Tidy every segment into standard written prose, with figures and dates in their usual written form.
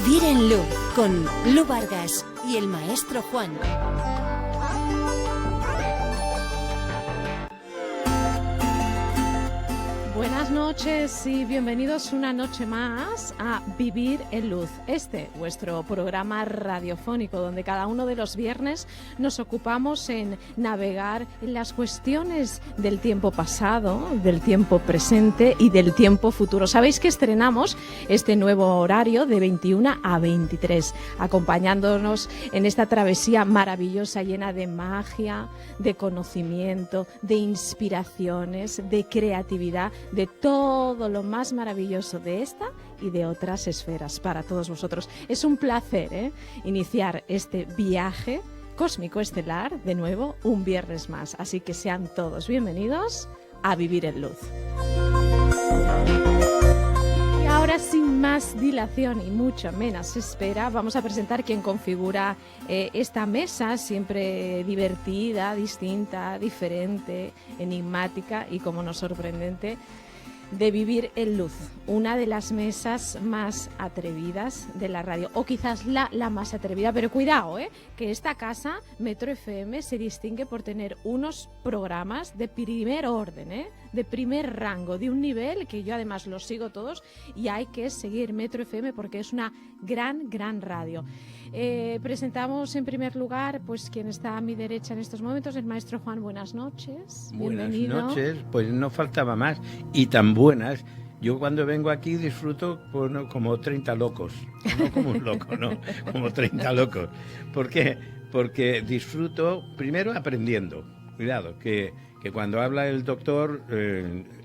Vivir en Luz con Lu Vargas y el maestro Juan. Buenas noches y bienvenidos una noche más a Vivir en Luz, vuestro programa radiofónico donde cada uno de los viernes nos ocupamos en navegar en las cuestiones del tiempo pasado, del tiempo presente y del tiempo futuro. Sabéis que estrenamos este nuevo horario de 21 a 23, acompañándonos en esta travesía maravillosa llena de magia, de conocimiento, de inspiraciones, de creatividad, de todo lo más maravilloso de esta y de otras esferas para todos vosotros. Es un placer iniciar este viaje cósmico estelar de nuevo un viernes más. Así que sean todos bienvenidos a Vivir en Luz. Y ahora, sin más dilación y mucha menos espera, vamos a presentar quien configura esta mesa, siempre divertida, distinta, diferente, enigmática y, como no, sorprendente, de Vivir en Luz, una de las mesas más atrevidas de la radio, o quizás la más atrevida, pero cuidado, que esta casa, Metro FM, se distingue por tener unos programas de primer orden, de primer rango, de un nivel que yo además los sigo todos y hay que seguir Metro FM porque es una gran radio. Presentamos en primer lugar pues quien está a mi derecha en estos momentos, el maestro Juan. Buenas noches. Bienvenido. Buenas noches, pues no faltaba más, y tan buenas. Yo cuando vengo aquí disfruto como 30 locos, no como un loco, no, como 30 locos. ¿Por qué? Porque disfruto primero aprendiendo. Cuidado, que cuando habla el doctor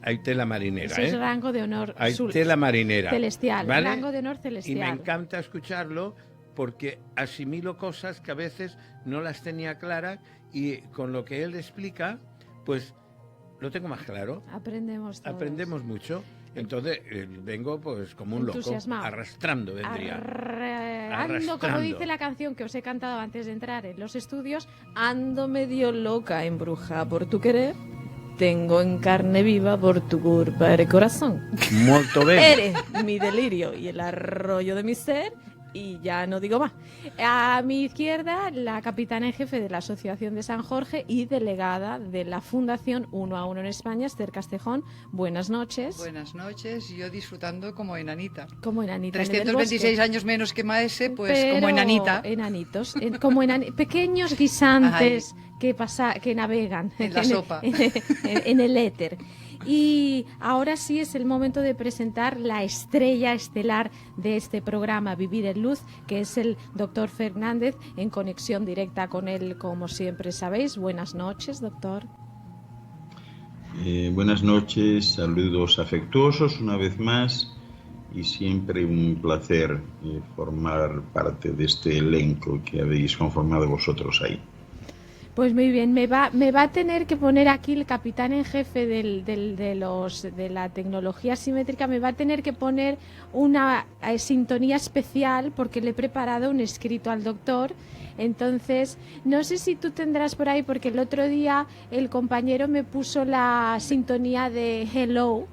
hay tela marinera. Eso es rango de honor. Hay tela marinera. Celestial, ¿vale? Rango de honor celestial. Y me encanta escucharlo porque asimilo cosas que a veces no las tenía claras y con lo que él explica, pues lo tengo más claro. Aprendemos todos. Aprendemos mucho. Entonces vengo pues como un loco, arrastrando vendría. Arrastrando, como dice la canción que os he cantado antes de entrar en los estudios, ando medio loca, embrujada por tu querer, tengo en carne viva por tu culpa eres corazón. Molto bene. Eres mi delirio y el arroyo de mi ser. Y ya no digo más. A mi izquierda, la capitana en jefe de la Asociación de San Jorge y delegada de la Fundación Uno a Uno en España, Esther Castejón. Buenas noches. Buenas noches, yo disfrutando como enanita. Como enanita. 326 años menos que Maese, pues pero como enanita. Enanitos, como pequeños guisantes que navegan en la sopa. En el éter. Y ahora sí es el momento de presentar la estrella estelar de este programa, Vivir en Luz, que es el doctor Fernández, en conexión directa con él, como siempre sabéis. Buenas noches, doctor. Buenas noches, saludos afectuosos una vez más y siempre un placer formar parte de este elenco que habéis conformado vosotros ahí. Pues muy bien, me va a tener que poner aquí el capitán en jefe de la tecnología simétrica, me va a tener que poner una sintonía especial porque le he preparado un escrito al doctor. Entonces, no sé si tú tendrás por ahí, porque el otro día el compañero me puso la sintonía de Hello.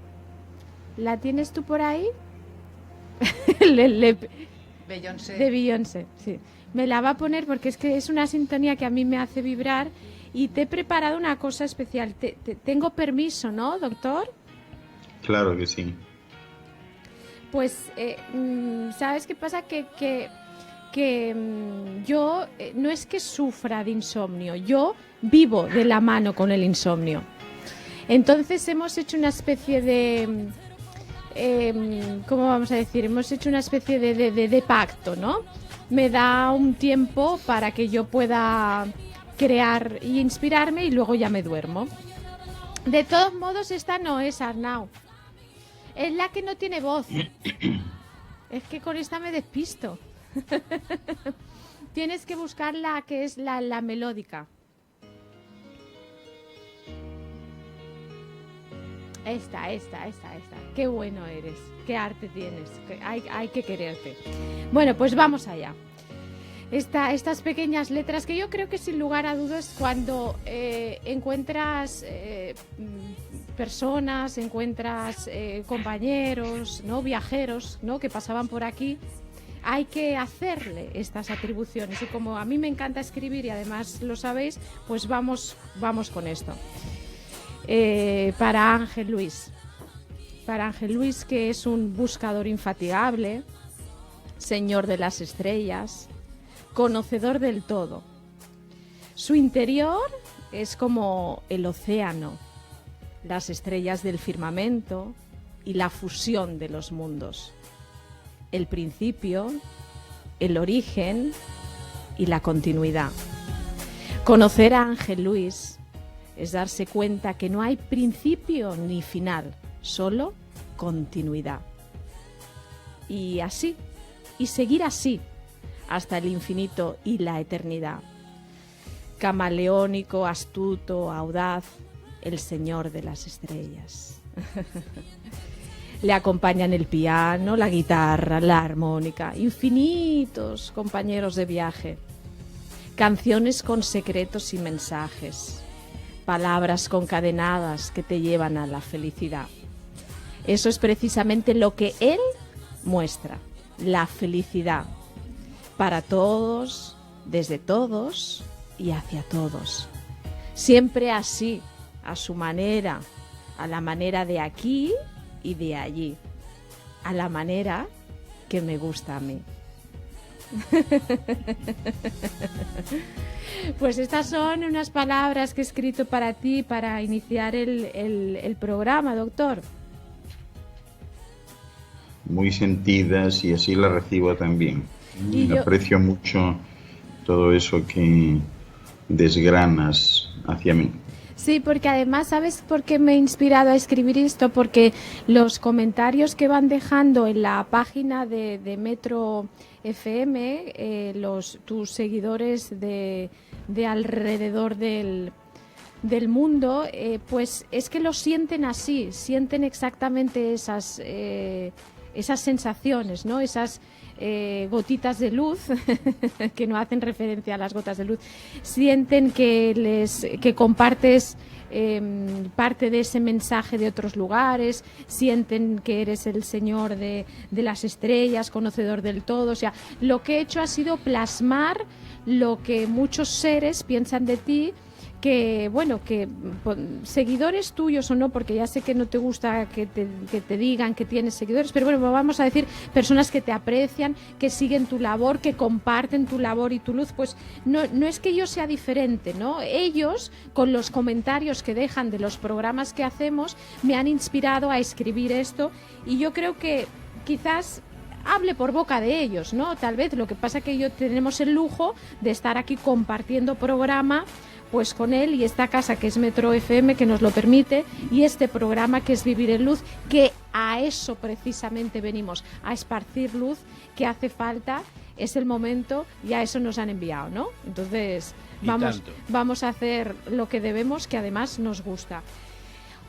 ¿La tienes tú por ahí? Beyoncé. De Beyoncé, sí. Me la va a poner porque es que es una sintonía que a mí me hace vibrar y te he preparado una cosa especial. Tengo permiso, ¿no, doctor? Claro que sí. Pues, ¿sabes qué pasa? Que yo no es que sufra de insomnio, yo vivo de la mano con el insomnio. Entonces hemos hecho una especie de... ¿cómo vamos a decir? Hemos hecho una especie de pacto, ¿no? Me da un tiempo para que yo pueda crear y inspirarme y luego ya me duermo. De todos modos, esta no es, Arnau. Es la que no tiene voz. Es que con esta me despisto. Tienes que buscar la que es la melódica. Esta. Qué bueno eres, qué arte tienes, hay que quererte. Bueno, pues vamos allá. Estas pequeñas letras que yo creo que sin lugar a dudas cuando encuentras personas, encuentras compañeros, ¿no? Viajeros, ¿no? Que pasaban por aquí, hay que hacerle estas atribuciones. Y como a mí me encanta escribir y además lo sabéis, pues vamos con esto. Para Ángel Luis, que es un buscador infatigable, señor de las estrellas, conocedor del todo. Su interior es como el océano, las estrellas del firmamento y la fusión de los mundos. El principio, el origen y la continuidad. Conocer a Ángel Luis es darse cuenta que no hay principio ni final, solo continuidad. Y así, y seguir así, hasta el infinito y la eternidad. Camaleónico, astuto, audaz, el señor de las estrellas. Le acompañan el piano, la guitarra, la armónica, infinitos compañeros de viaje, canciones con secretos y mensajes, palabras concadenadas que te llevan a la felicidad. Eso es precisamente lo que él muestra, la felicidad, para todos, desde todos y hacia todos. Siempre así, a su manera, a la manera de aquí y de allí, a la manera que me gusta a mí. Pues estas son unas palabras que he escrito para ti para iniciar el programa, doctor. Muy sentidas, y así las recibo también. Y yo aprecio mucho todo eso que desgranas hacia mí. Sí, porque además, ¿sabes por qué me he inspirado a escribir esto? Porque los comentarios que van dejando en la página de Metro FM, tus seguidores de alrededor del mundo, pues es que lo sienten así, sienten exactamente esas sensaciones, ¿no? Esas gotitas de luz que no hacen referencia a las gotas de luz, sienten que compartes parte de ese mensaje de otros lugares, sienten que eres el señor de las estrellas, conocedor del todo. O sea, lo que he hecho ha sido plasmar lo que muchos seres piensan de ti, que bueno, que seguidores tuyos o no, porque ya sé que no te gusta que te digan que tienes seguidores, pero bueno, vamos a decir personas que te aprecian, que siguen tu labor, que comparten tu labor y tu luz. Pues no es que yo sea diferente, ¿no? Ellos, con los comentarios que dejan de los programas que hacemos, me han inspirado a escribir esto, y yo creo que quizás hable por boca de ellos, ¿no? Tal vez lo que pasa es que yo tenemos el lujo de estar aquí compartiendo programa pues con él, y esta casa que es Metro FM que nos lo permite, y este programa que es Vivir en Luz, que a eso precisamente venimos, a esparcir luz que hace falta. Es el momento y a eso nos han enviado, ¿no? Entonces vamos a hacer lo que debemos, que además nos gusta.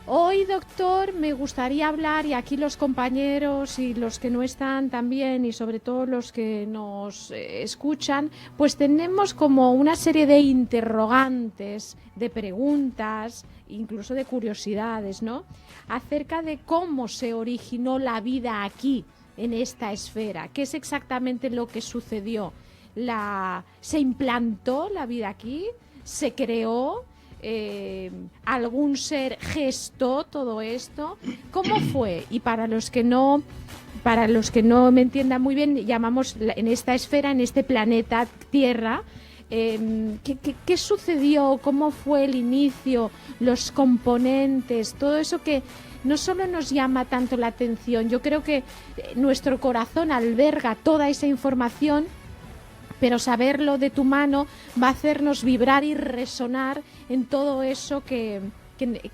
Hoy, doctor, me gustaría hablar, y aquí los compañeros y los que no están también, y sobre todo los que nos escuchan, pues tenemos como una serie de interrogantes, de preguntas, incluso de curiosidades, ¿no? Acerca de cómo se originó la vida aquí, en esta esfera. ¿Qué es exactamente lo que sucedió? ¿Se implantó la vida aquí? ¿Se creó? ¿Algún ser gestó todo esto? ¿Cómo fue? Y para los que no me entiendan muy bien, llamamos en esta esfera, en este planeta Tierra, ¿qué sucedió? ¿Cómo fue el inicio? Los componentes, todo eso que no solo nos llama tanto la atención. Yo creo que nuestro corazón alberga toda esa información, pero saberlo de tu mano va a hacernos vibrar y resonar en todo eso que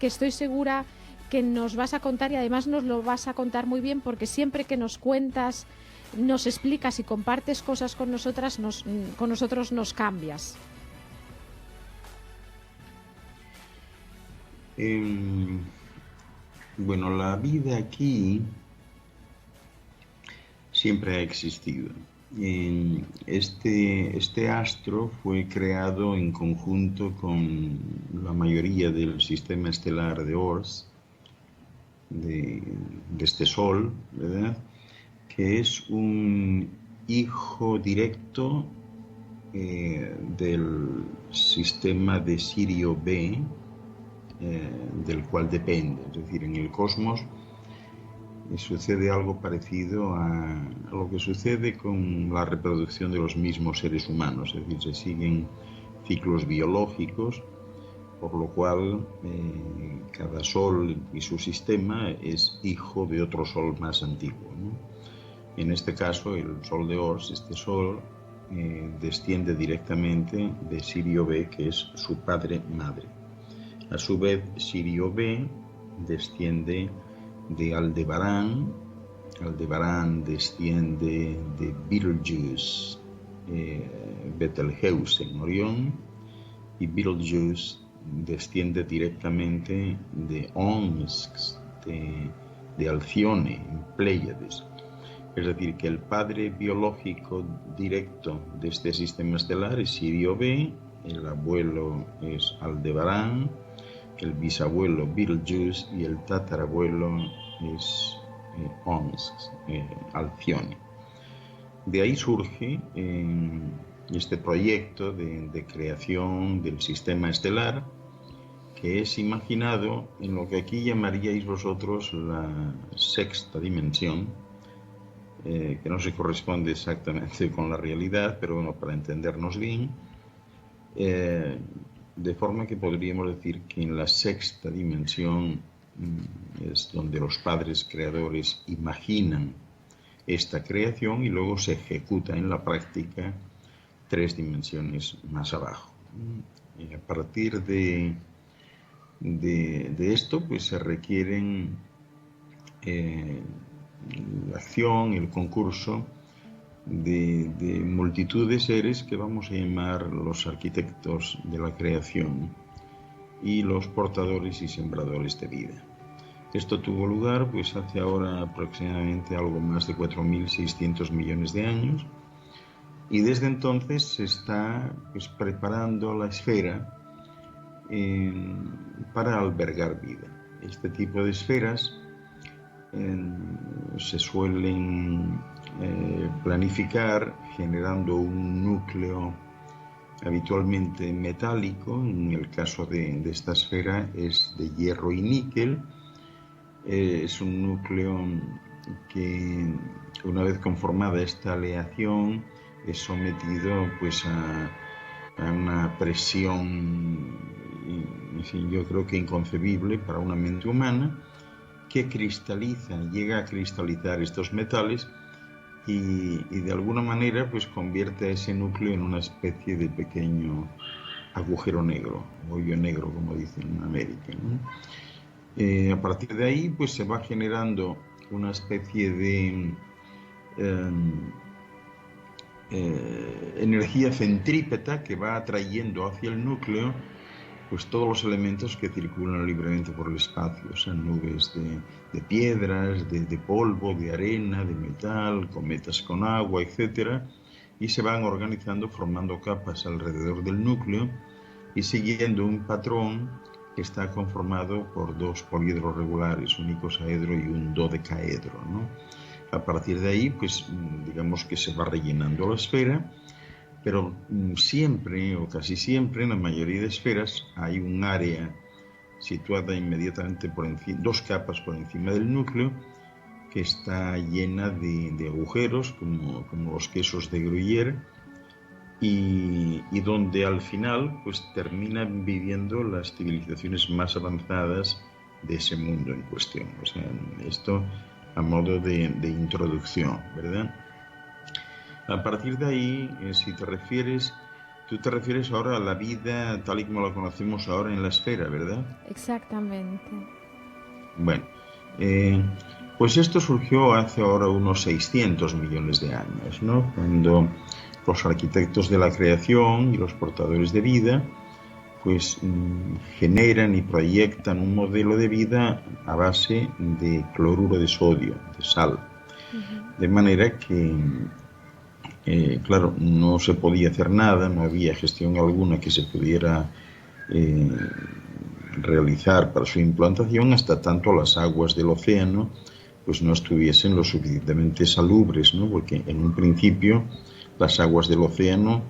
estoy segura que nos vas a contar, y además nos lo vas a contar muy bien, porque siempre que nos cuentas, nos explicas y compartes cosas con nosotros nos cambias. Bueno, la vida aquí siempre ha existido. Este astro fue creado en conjunto con la mayoría del sistema estelar de Oort, de este Sol, ¿verdad? Que es un hijo directo del sistema de Sirio B, del cual depende. Es decir, en el cosmos sucede algo parecido a lo que sucede con la reproducción de los mismos seres humanos. Es decir, se siguen ciclos biológicos, por lo cual cada sol y su sistema es hijo de otro sol más antiguo, ¿no? En este caso, el sol de Ors, este sol, desciende directamente de Sirio B, que es su padre-madre. A su vez, Sirio B desciende de Aldebarán. Aldebarán desciende de Betelgeuse, Betelgeuse en Orión, y Betelgeuse desciende directamente de Omsk, de Alcione, en Pléyades. Es decir, que el padre biológico directo de este sistema estelar es Sirio B, el abuelo es Aldebarán, el bisabuelo Betelgeuse y el tatarabuelo es Omsk, Alcione. De ahí surge este proyecto de creación del sistema estelar, que es imaginado en lo que aquí llamaríais vosotros la sexta dimensión, que no se corresponde exactamente con la realidad, pero bueno, para entendernos bien, de forma que podríamos decir que en la sexta dimensión es donde los padres creadores imaginan esta creación y luego se ejecuta en la práctica 3 dimensiones más abajo. Y a partir de esto, pues se requieren la acción, el concurso de multitud de seres que vamos a llamar los arquitectos de la creación y los portadores y sembradores de vida. Esto tuvo lugar pues hace ahora aproximadamente algo más de 4.600 millones de años, y desde entonces se está pues preparando la esfera para albergar vida. Este tipo de esferas se suelen planificar generando un núcleo habitualmente metálico. En el caso de esta esfera es de hierro y níquel. Es un núcleo que, una vez conformada esta aleación, es sometido pues a una presión, en fin, yo creo que inconcebible para una mente humana, que llega a cristalizar estos metales y de alguna manera pues convierte a ese núcleo en una especie de pequeño agujero negro, hoyo negro como dicen en América, ¿no? A partir de ahí pues se va generando una especie de energía centrípeta que va atrayendo hacia el núcleo pues todos los elementos que circulan libremente por el espacio, o sea, nubes de piedras, de polvo, de arena, de metal, cometas con agua, etc. Y se van organizando formando capas alrededor del núcleo y siguiendo un patrón que está conformado por 2 poliedros regulares, un icosaedro y un dodecaedro, ¿no? A partir de ahí, pues digamos que se va rellenando la esfera, pero siempre o casi siempre en la mayoría de esferas hay un área situada inmediatamente por encima, 2 capas por encima del núcleo, que está llena de agujeros como los quesos de Gruyère, y donde al final pues terminan viviendo las civilizaciones más avanzadas de ese mundo en cuestión. O sea, esto a modo de introducción, ¿verdad? A partir de ahí, si te refieres, tú te refieres ahora a la vida tal y como la conocemos ahora en la esfera, ¿verdad? Exactamente. Bueno, pues esto surgió hace ahora unos 600 millones de años, ¿no? Cuando los arquitectos de la creación y los portadores de vida pues generan y proyectan un modelo de vida a base de cloruro de sodio, de sal. De manera que claro, no se podía hacer nada, no había gestión alguna que se pudiera realizar para su implantación hasta tanto las aguas del océano pues no estuviesen lo suficientemente salubres, ¿no? Porque en un principio las aguas del océano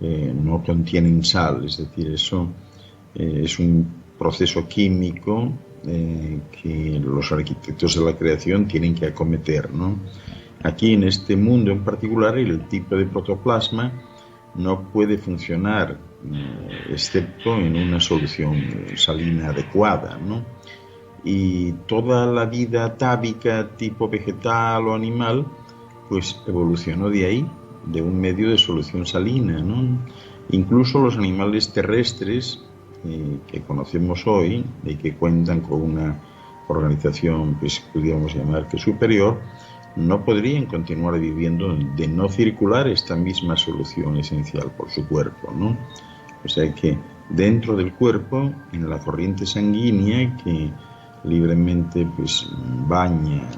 no contienen sal, es decir, eso es un proceso químico que los arquitectos de la creación tienen que acometer, ¿no? Aquí en este mundo en particular el tipo de protoplasma no puede funcionar excepto en una solución salina adecuada, ¿no? Y toda la vida atávica tipo vegetal o animal pues evolucionó de ahí, de un medio de solución salina, ¿no? Incluso los animales terrestres que conocemos hoy y que cuentan con una organización, pues podríamos llamar que superior, no podrían continuar viviendo de no circular esta misma solución esencial por su cuerpo, ¿no? O sea que dentro del cuerpo, en la corriente sanguínea que libremente pues baña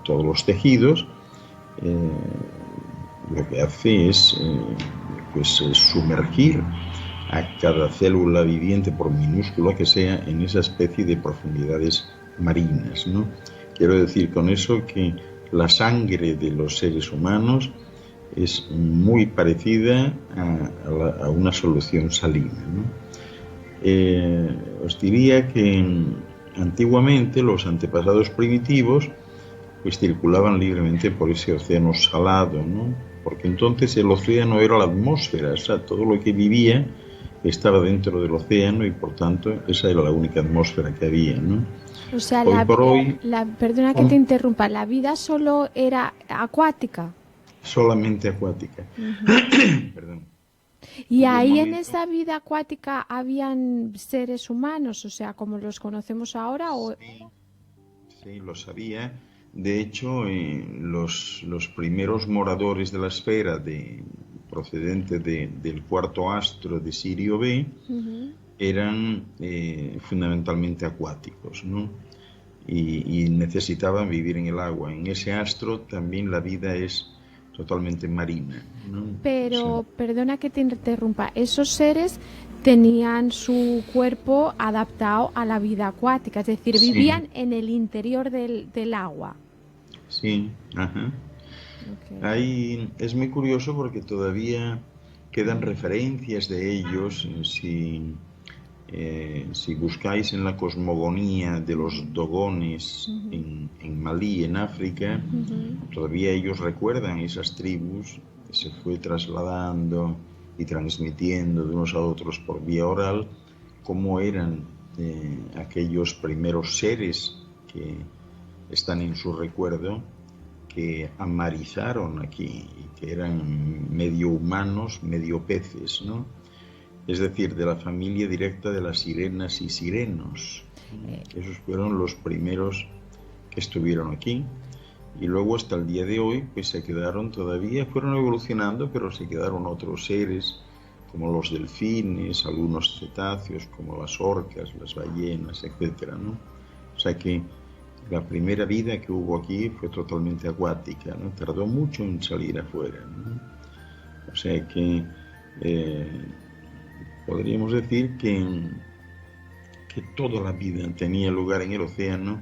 todos los tejidos, lo que hace es sumergir a cada célula viviente, por minúscula que sea, en esa especie de profundidades marinas, ¿no? Quiero decir con eso que la sangre de los seres humanos es muy parecida a una solución salina, ¿no? Os diría que antiguamente los antepasados primitivos pues circulaban libremente por ese océano salado, ¿no? Porque entonces el océano era la atmósfera, o sea, todo lo que vivía estaba dentro del océano y por tanto esa era la única atmósfera que había, ¿no? O sea, perdona que te interrumpa, ¿la vida solo era acuática? Solamente acuática. Perdón. Y ahí en esa vida acuática habían seres humanos, o sea, como los conocemos ahora. Sí, los había. De hecho, los primeros moradores de la esfera procedente del cuarto astro de Sirio B eran fundamentalmente acuáticos, ¿no? Y necesitaban vivir en el agua. En ese astro también la vida es totalmente marina, ¿no? Pero, perdona que te interrumpa, esos seres tenían su cuerpo adaptado a la vida acuática, es decir, vivían en el interior del agua. Sí, ajá. Okay. Ahí es muy curioso porque todavía quedan referencias de ellos. Si buscáis en la cosmogonía de los dogones en Malí, en África, todavía ellos recuerdan esas tribus que se fue trasladando y transmitiendo de unos a otros por vía oral, cómo eran aquellos primeros seres que están en su recuerdo, que amarizaron aquí y que eran medio humanos, medio peces, ¿no? Es decir, de la familia directa de las sirenas y sirenos. Esos fueron los primeros que estuvieron aquí. Y luego hasta el día de hoy, pues se quedaron todavía, fueron evolucionando, pero se quedaron otros seres, como los delfines, algunos cetáceos, como las orcas, las ballenas, etcétera, ¿no? O sea que la primera vida que hubo aquí fue totalmente acuática, ¿no? Tardó mucho en salir afuera, ¿no? O sea que podríamos decir que toda la vida tenía lugar en el océano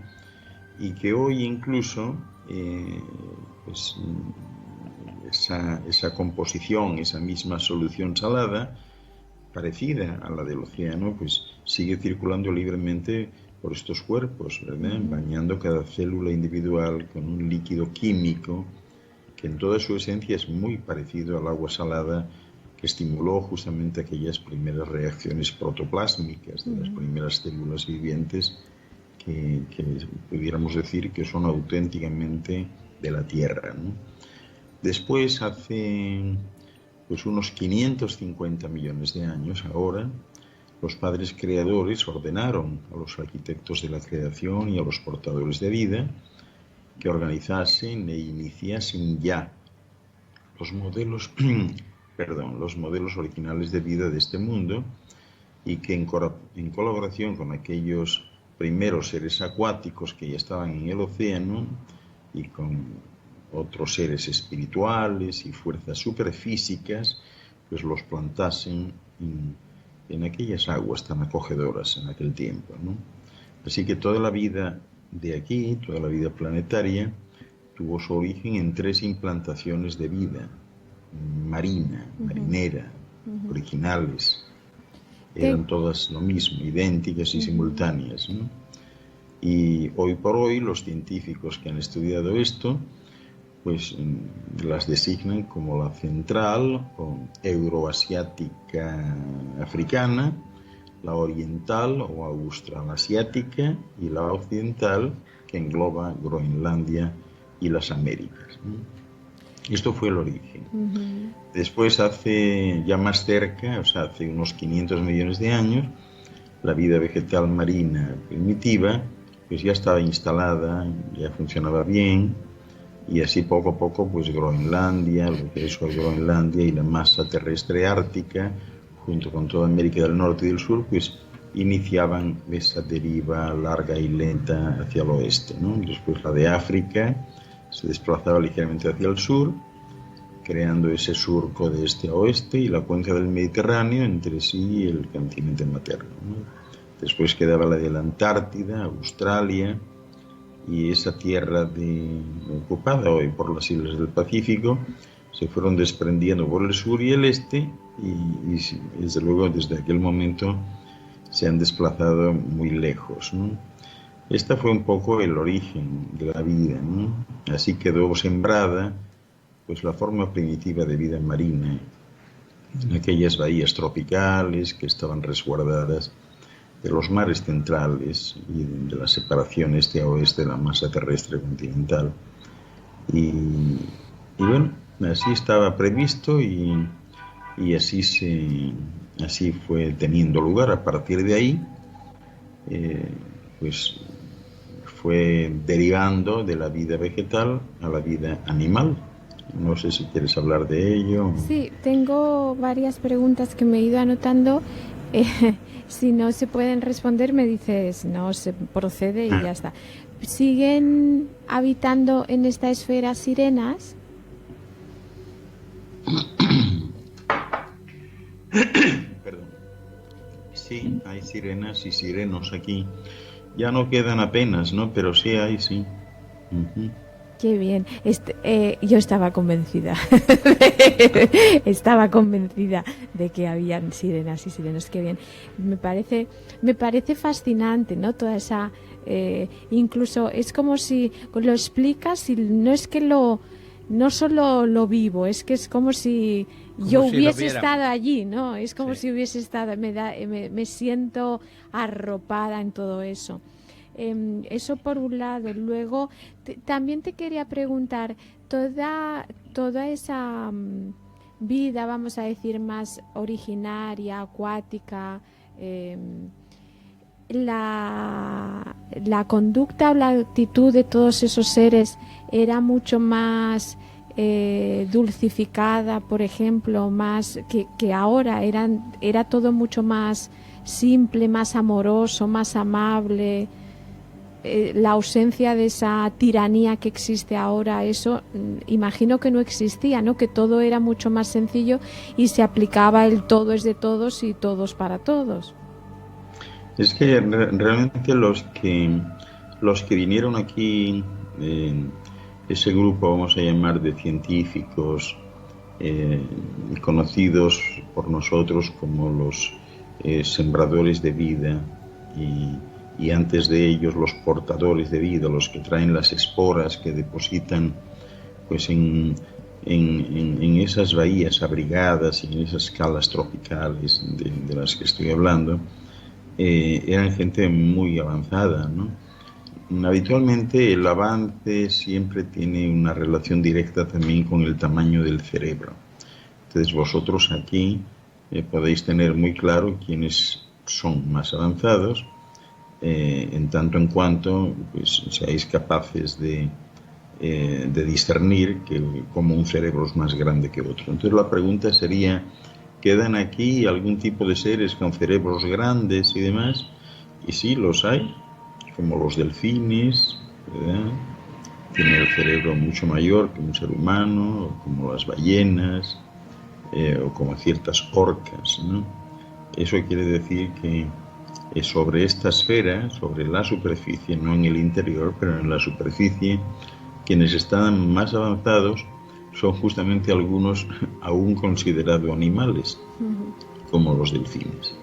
y que hoy incluso pues esa composición, esa misma solución salada, parecida a la del océano, pues sigue circulando libremente por estos cuerpos, ¿verdad? Bañando cada célula individual con un líquido químico que en toda su esencia es muy parecido al agua salada que estimuló justamente aquellas primeras reacciones protoplásmicas de las primeras células vivientes que pudiéramos decir que son auténticamente de la Tierra, ¿no? Después, hace pues unos 550 millones de años, ahora, los padres creadores ordenaron a los arquitectos de la creación y a los portadores de vida que organizasen e iniciasen ya los modelos originales de vida de este mundo y que en colaboración con aquellos primeros seres acuáticos que ya estaban en el océano y con otros seres espirituales y fuerzas superfísicas, pues los plantasen en aquellas aguas tan acogedoras en aquel tiempo, ¿no? Así que toda la vida de aquí, toda la vida planetaria, tuvo su origen en 3 implantaciones de vida marina, marinera, originales. Eran todas lo mismo, idénticas y simultáneas, ¿no? Y hoy por hoy los científicos que han estudiado esto, pues las designan como la central o euroasiática africana, la oriental o australasiática y la occidental, que engloba Groenlandia y las Américas, ¿no? Esto fue el origen. Después, hace ya más cerca, o sea, hace unos 500 millones de años, la vida vegetal marina primitiva pues ya estaba instalada, ya funcionaba bien, y así poco a poco pues Groenlandia, lo que es hoy Groenlandia y la masa terrestre ártica, junto con toda América del Norte y del Sur, pues iniciaban esa deriva larga y lenta hacia el oeste, ¿no? Después la de África se desplazaba ligeramente hacia el sur, creando ese surco de este a oeste y la cuenca del Mediterráneo entre sí y el continente materno, ¿no? Después quedaba la de la Antártida, Australia, y esa tierra ocupada hoy por las islas del Pacífico se fueron desprendiendo por el sur y el este y desde luego desde aquel momento se han desplazado muy lejos, ¿no? Esta fue un poco el origen de la vida, ¿no? Así quedó sembrada pues la forma primitiva de vida marina en aquellas bahías tropicales que estaban resguardadas de los mares centrales y de la separación este a oeste de la masa terrestre continental. Y bueno, así estaba previsto y así fue teniendo lugar. A partir de ahí, pues fue derivando de la vida vegetal a la vida animal. No sé si quieres hablar de ello. Sí, tengo varias preguntas que me he ido anotando. Si no se pueden responder, me dices, no, se procede y ya está. ¿Siguen habitando en esta esfera sirenas? Perdón. Sí, hay sirenas y sirenos aquí. Ya no quedan apenas, ¿no? Pero sí hay, sí. Qué bien. Yo estaba convencida. Estaba convencida de que habían sirenas y sirenos. Qué bien. Me parece fascinante, ¿no? Toda esa... incluso es como si lo explicas y no es que no solo lo vivo, es que es como si yo hubiese estado allí, ¿no? Es como si hubiese estado... Me siento arropada en todo eso. Eso por un lado. Luego también te quería preguntar, toda esa vida, vamos a decir, más originaria, acuática, la conducta o la actitud de todos esos seres era mucho más dulcificada, por ejemplo, más que ahora. Era todo mucho más simple, más amoroso, más amable. La ausencia de esa tiranía que existe ahora, eso imagino que no existía, ¿no? Que todo era mucho más sencillo y se aplicaba el todo es de todos y todos para todos. Es que realmente los que vinieron aquí, ese grupo, vamos a llamar, de científicos conocidos por nosotros como los sembradores de vida y antes de ellos los portadores de vida, los que traen las esporas que depositan pues en esas bahías abrigadas, en esas calas tropicales de las que estoy hablando, eran gente muy avanzada, ¿no? Habitualmente el avance siempre tiene una relación directa también con el tamaño del cerebro. Entonces vosotros aquí podéis tener muy claro quiénes son más avanzados, en tanto en cuanto pues, seáis capaces de discernir que como un cerebro es más grande que otro. Entonces la pregunta sería, ¿quedan aquí algún tipo de seres con cerebros grandes y demás? Y sí, los hay, como los delfines, ¿verdad? Tienen el cerebro mucho mayor que un ser humano, como las ballenas, o como ciertas orcas, ¿no? Eso quiere decir que sobre esta esfera, sobre la superficie, no en el interior, pero en la superficie, quienes están más avanzados son justamente algunos aún considerados animales, como los delfines.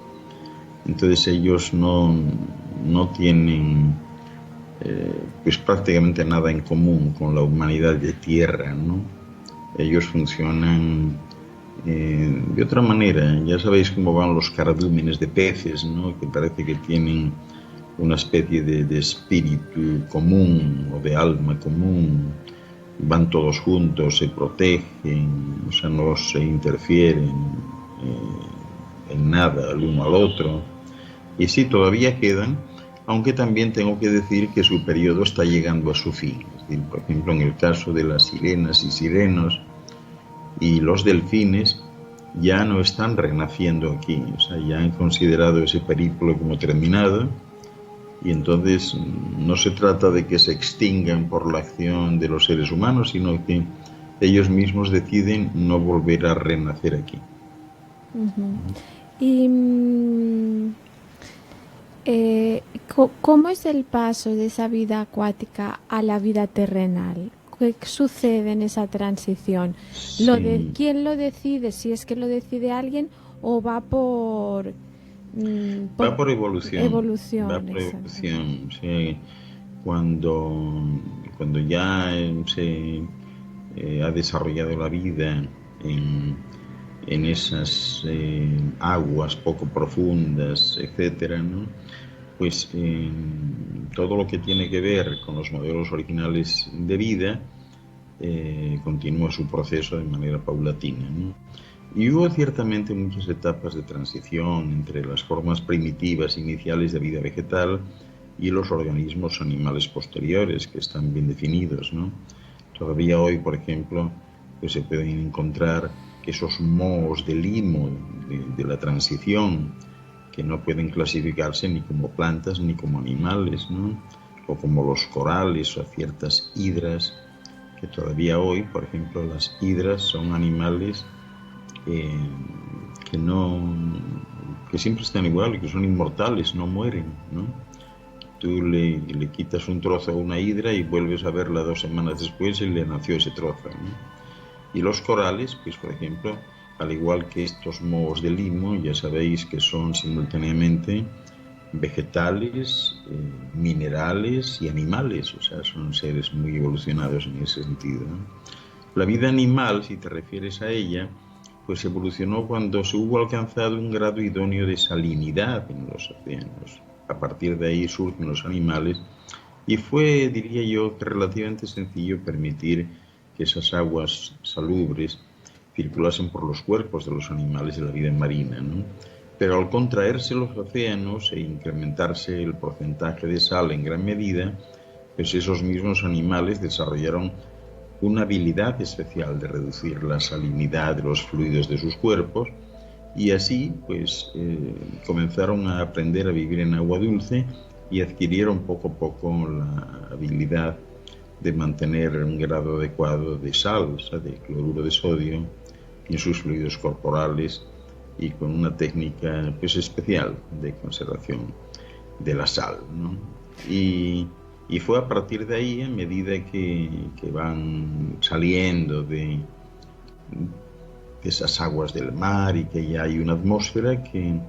Entonces ellos no tienen pues prácticamente nada en común con la humanidad de tierra, ¿no? Ellos funcionan de otra manera. Ya sabéis cómo van los cardúmenes de peces, ¿no? Que parece que tienen una especie de espíritu común o de alma común. Van todos juntos, se protegen, o sea, no se interfieren en nada el uno al otro. Y sí, todavía quedan, aunque también tengo que decir que su periodo está llegando a su fin. Es decir, por ejemplo, en el caso de las sirenas y sirenos y los delfines, ya no están renaciendo aquí, o sea, ya han considerado ese periplo como terminado, y entonces no se trata de que se extingan por la acción de los seres humanos, sino que ellos mismos deciden no volver a renacer aquí. Y ¿cómo es el paso de esa vida acuática a la vida terrenal? ¿Qué sucede en esa transición? Sí. ¿Quién lo decide? Si es que lo decide alguien o va por... Va por evolución. Va por exacto. evolución. Sí. Cuando ya se ha desarrollado la vida en esas aguas poco profundas, etcétera, ¿no? Pues todo lo que tiene que ver con los modelos originales de vida continúa su proceso de manera paulatina, ¿no? Y hubo ciertamente muchas etapas de transición entre las formas primitivas iniciales de vida vegetal y los organismos animales posteriores, que están bien definidos, ¿no? Todavía hoy, por ejemplo, pues se pueden encontrar esos mohos de limo de la transición, que no pueden clasificarse ni como plantas ni como animales, ¿no? O como los corales o ciertas hidras, que todavía hoy, por ejemplo, las hidras son animales que siempre están igual, que son inmortales, no mueren, ¿no? Tú le quitas un trozo a una hidra y vuelves a verla 2 semanas después y le nació ese trozo, ¿no? Y los corales, pues por ejemplo, al igual que estos mohos de limo, ya sabéis que son simultáneamente vegetales, minerales y animales, o sea, son seres muy evolucionados en ese sentido, ¿no? La vida animal, si te refieres a ella, pues evolucionó cuando se hubo alcanzado un grado idóneo de salinidad en los océanos. A partir de ahí surgen los animales y fue, diría yo, que relativamente sencillo permitir que esas aguas salubres circulasen por los cuerpos de los animales de la vida marina, ¿no? Pero al contraerse los océanos e incrementarse el porcentaje de sal en gran medida, pues esos mismos animales desarrollaron una habilidad especial de reducir la salinidad de los fluidos de sus cuerpos y así pues comenzaron a aprender a vivir en agua dulce y adquirieron poco a poco la habilidad de mantener un grado adecuado de sal, o sea, de cloruro de sodio en sus fluidos corporales y con una técnica pues especial de conservación de la sal, ¿no? Y fue a partir de ahí, a medida que van saliendo de esas aguas del mar y que ya hay una atmósfera, que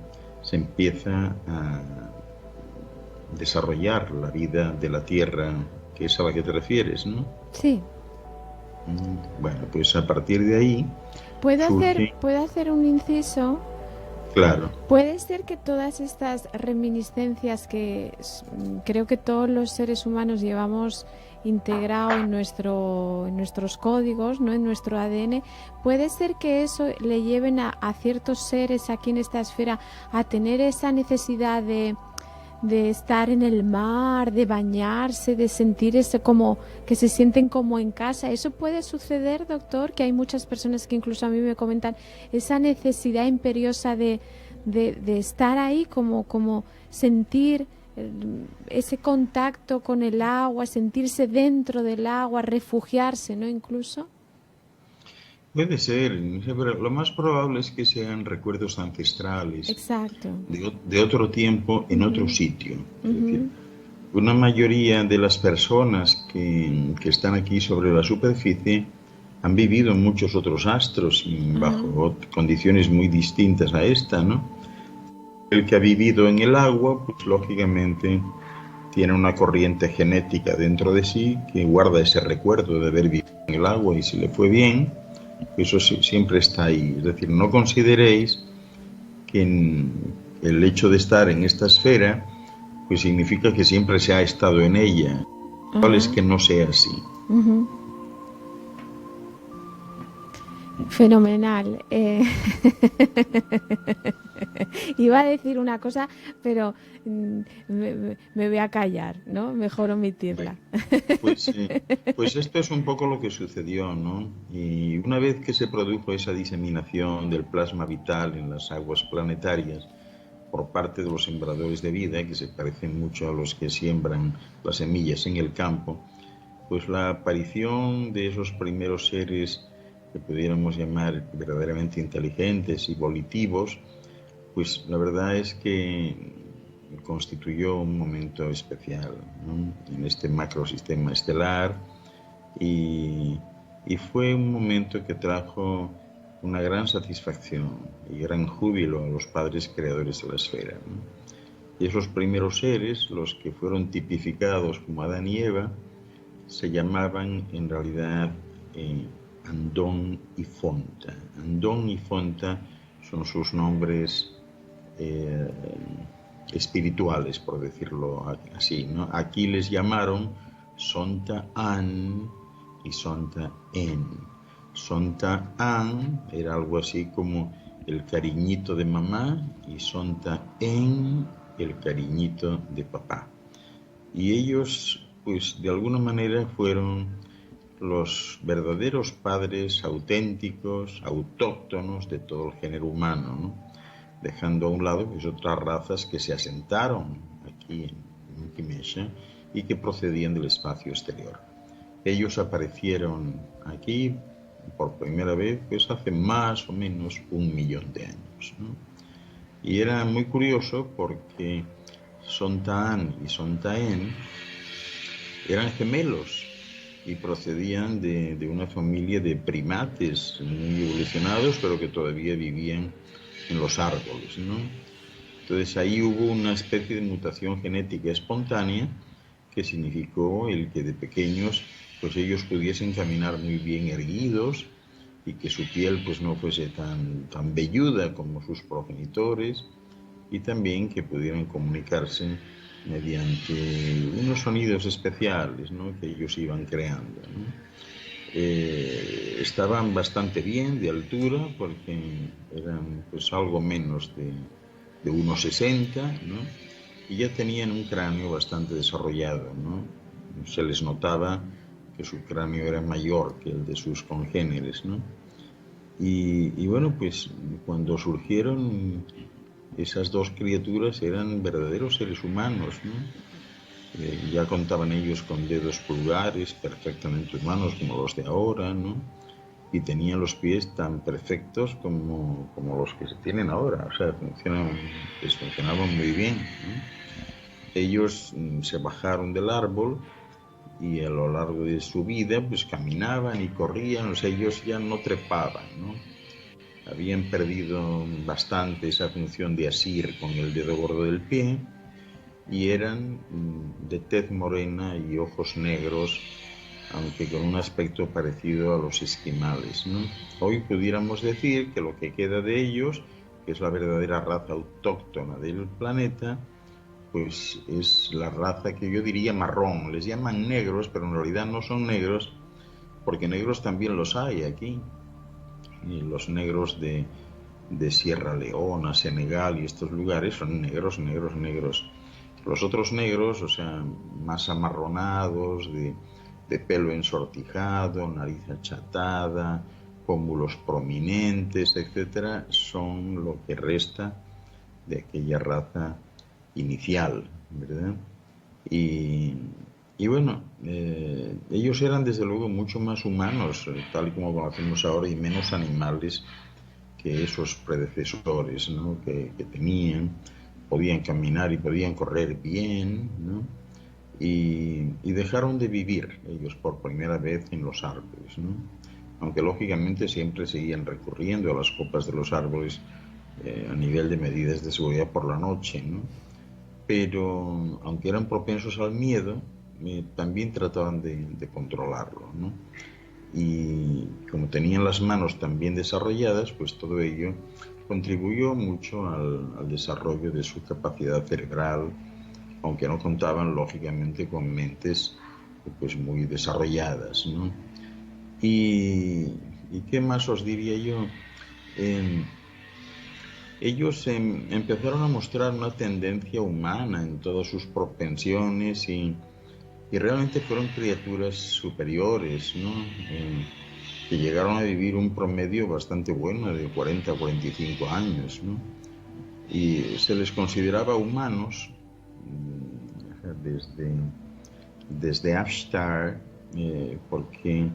se empieza a desarrollar la vida de la Tierra, que es a la que te refieres, ¿no? Sí. Bueno, pues a partir de ahí... ¿Puedo hacer un inciso? Claro. Puede ser que todas estas reminiscencias que creo que todos los seres humanos llevamos integrado en nuestros códigos, ¿no? En nuestro ADN, puede ser que eso le lleven a ciertos seres aquí en esta esfera a tener esa necesidad de estar en el mar, de bañarse, de sentir ese como que se sienten como en casa. ¿Eso puede suceder, doctor? Que hay muchas personas que incluso a mí me comentan esa necesidad imperiosa de estar ahí, como sentir ese contacto con el agua, sentirse dentro del agua, refugiarse, ¿no? Incluso. Puede ser, no sé, pero lo más probable es que sean recuerdos ancestrales Exacto. de otro tiempo en otro sitio. Es decir, una mayoría de las personas que están aquí sobre la superficie han vivido en muchos otros astros y bajo condiciones muy distintas a esta, ¿no? El que ha vivido en el agua, pues lógicamente tiene una corriente genética dentro de sí que guarda ese recuerdo de haber vivido en el agua y si le fue bien, eso siempre está ahí. Es decir, no consideréis que el hecho de estar en esta esfera pues significa que siempre se ha estado en ella. Tal es que no sea así. Fenomenal. Iba a decir una cosa, pero me voy a callar, ¿no? Mejor omitirla. Pues esto es un poco lo que sucedió, ¿no? Y una vez que se produjo esa diseminación del plasma vital en las aguas planetarias por parte de los sembradores de vida, que se parecen mucho a los que siembran las semillas en el campo, pues la aparición de esos primeros seres que pudiéramos llamar verdaderamente inteligentes y volitivos, pues la verdad es que constituyó un momento especial, ¿no? En este macrosistema estelar y fue un momento que trajo una gran satisfacción y gran júbilo a los padres creadores de la esfera, ¿no? Y esos primeros seres, los que fueron tipificados como Adán y Eva, se llamaban en realidad Andón y Fonta. Andón y Fonta son sus nombres espirituales, por decirlo así, ¿no? Aquí les llamaron Sonta An y Sonta En. Sonta An era algo así como el cariñito de mamá y Sonta En el cariñito de papá. Y ellos, pues de alguna manera fueron los verdaderos padres auténticos, autóctonos de todo el género humano, ¿no? Dejando a un lado pues otras razas que se asentaron aquí en Quimesha y que procedían del espacio exterior. Ellos aparecieron aquí por primera vez pues hace más o menos 1 millón de años, ¿no? Y era muy curioso porque Sonta An y Sonta En eran gemelos y procedían de una familia de primates muy evolucionados, pero que todavía vivían en los árboles, ¿no? Entonces ahí hubo una especie de mutación genética espontánea que significó el que de pequeños pues ellos pudiesen caminar muy bien erguidos y que su piel pues no fuese tan velluda como sus progenitores y también que pudieran comunicarse mediante unos sonidos especiales, ¿no? Que ellos iban creando, ¿no? Estaban bastante bien de altura porque eran pues algo menos de 1,60, ¿no? Y ya tenían un cráneo bastante desarrollado, ¿no? Se les notaba que su cráneo era mayor que el de sus congéneres, ¿no? Y bueno, pues cuando surgieron esas dos criaturas eran verdaderos seres humanos, ¿no? Ya contaban ellos con dedos pulgares perfectamente humanos como los de ahora, ¿no? Y tenían los pies tan perfectos como los que se tienen ahora, o sea, funcionaban muy bien, ¿no? Ellos se bajaron del árbol y a lo largo de su vida pues caminaban y corrían, o sea, ellos ya no trepaban, ¿no? Habían perdido bastante esa función de asir con el dedo gordo del pie y eran de tez morena y ojos negros, aunque con un aspecto parecido a los esquimales, ¿no? Hoy pudiéramos decir que lo que queda de ellos, que es la verdadera raza autóctona del planeta, pues es la raza que yo diría marrón. Les llaman negros, pero en realidad no son negros, porque negros también los hay aquí. Y los negros de Sierra Leona, Senegal y estos lugares son negros. Los otros negros, o sea, más amarronados, de pelo ensortijado, nariz achatada, pómulos prominentes, etcétera, son lo que resta de aquella raza inicial, ¿verdad? Y Y bueno, ellos eran desde luego mucho más humanos, tal y como conocemos ahora, y menos animales que esos predecesores, ¿no? que tenían, podían caminar y podían correr bien, ¿no? Y dejaron de vivir ellos por primera vez en los árboles, ¿no? Aunque lógicamente siempre seguían recurriendo a las copas de los árboles a nivel de medidas de seguridad por la noche, ¿no? Pero aunque eran propensos al miedo, también trataban de controlarlo, ¿no? Y como tenían las manos tan bien desarrolladas, pues todo ello contribuyó mucho al desarrollo de su capacidad cerebral, aunque no contaban lógicamente con mentes pues muy desarrolladas, ¿no? Y qué más os diría yo, ellos empezaron a mostrar una tendencia humana en todas sus propensiones y realmente fueron criaturas superiores, ¿no? Que llegaron a vivir un promedio bastante bueno de 40 a 45 años, ¿no? Y se les consideraba humanos desde Afshar, porque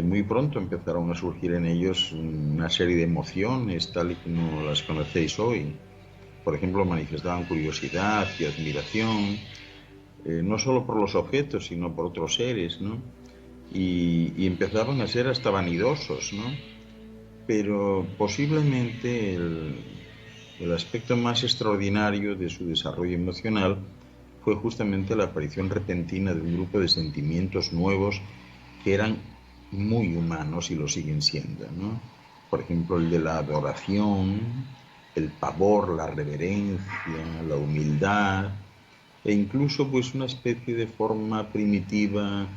muy pronto empezaron a surgir en ellos una serie de emociones tal y como las conocéis hoy. Por ejemplo, manifestaban curiosidad y admiración, no solo por los objetos, sino por otros seres, ¿no? Y empezaban a ser hasta vanidosos, ¿no? Pero posiblemente el aspecto más extraordinario de su desarrollo emocional fue justamente la aparición repentina de un grupo de sentimientos nuevos que eran muy humanos y lo siguen siendo, ¿no? Por ejemplo, el de la adoración, el pavor, la reverencia, la humildad, e incluso pues una especie de forma primitiva,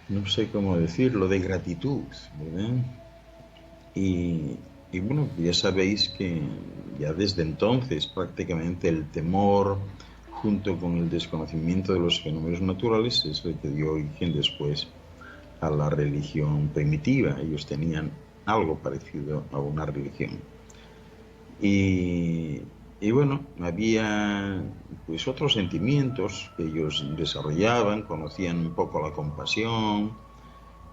no sé cómo decirlo, de gratitud, ¿verdad? Y bueno, ya sabéis que ya desde entonces prácticamente el temor junto con el desconocimiento de los fenómenos naturales es lo que dio origen después a la religión primitiva. Ellos tenían algo parecido a una religión. Y bueno, había pues otros sentimientos que ellos desarrollaban, conocían un poco la compasión,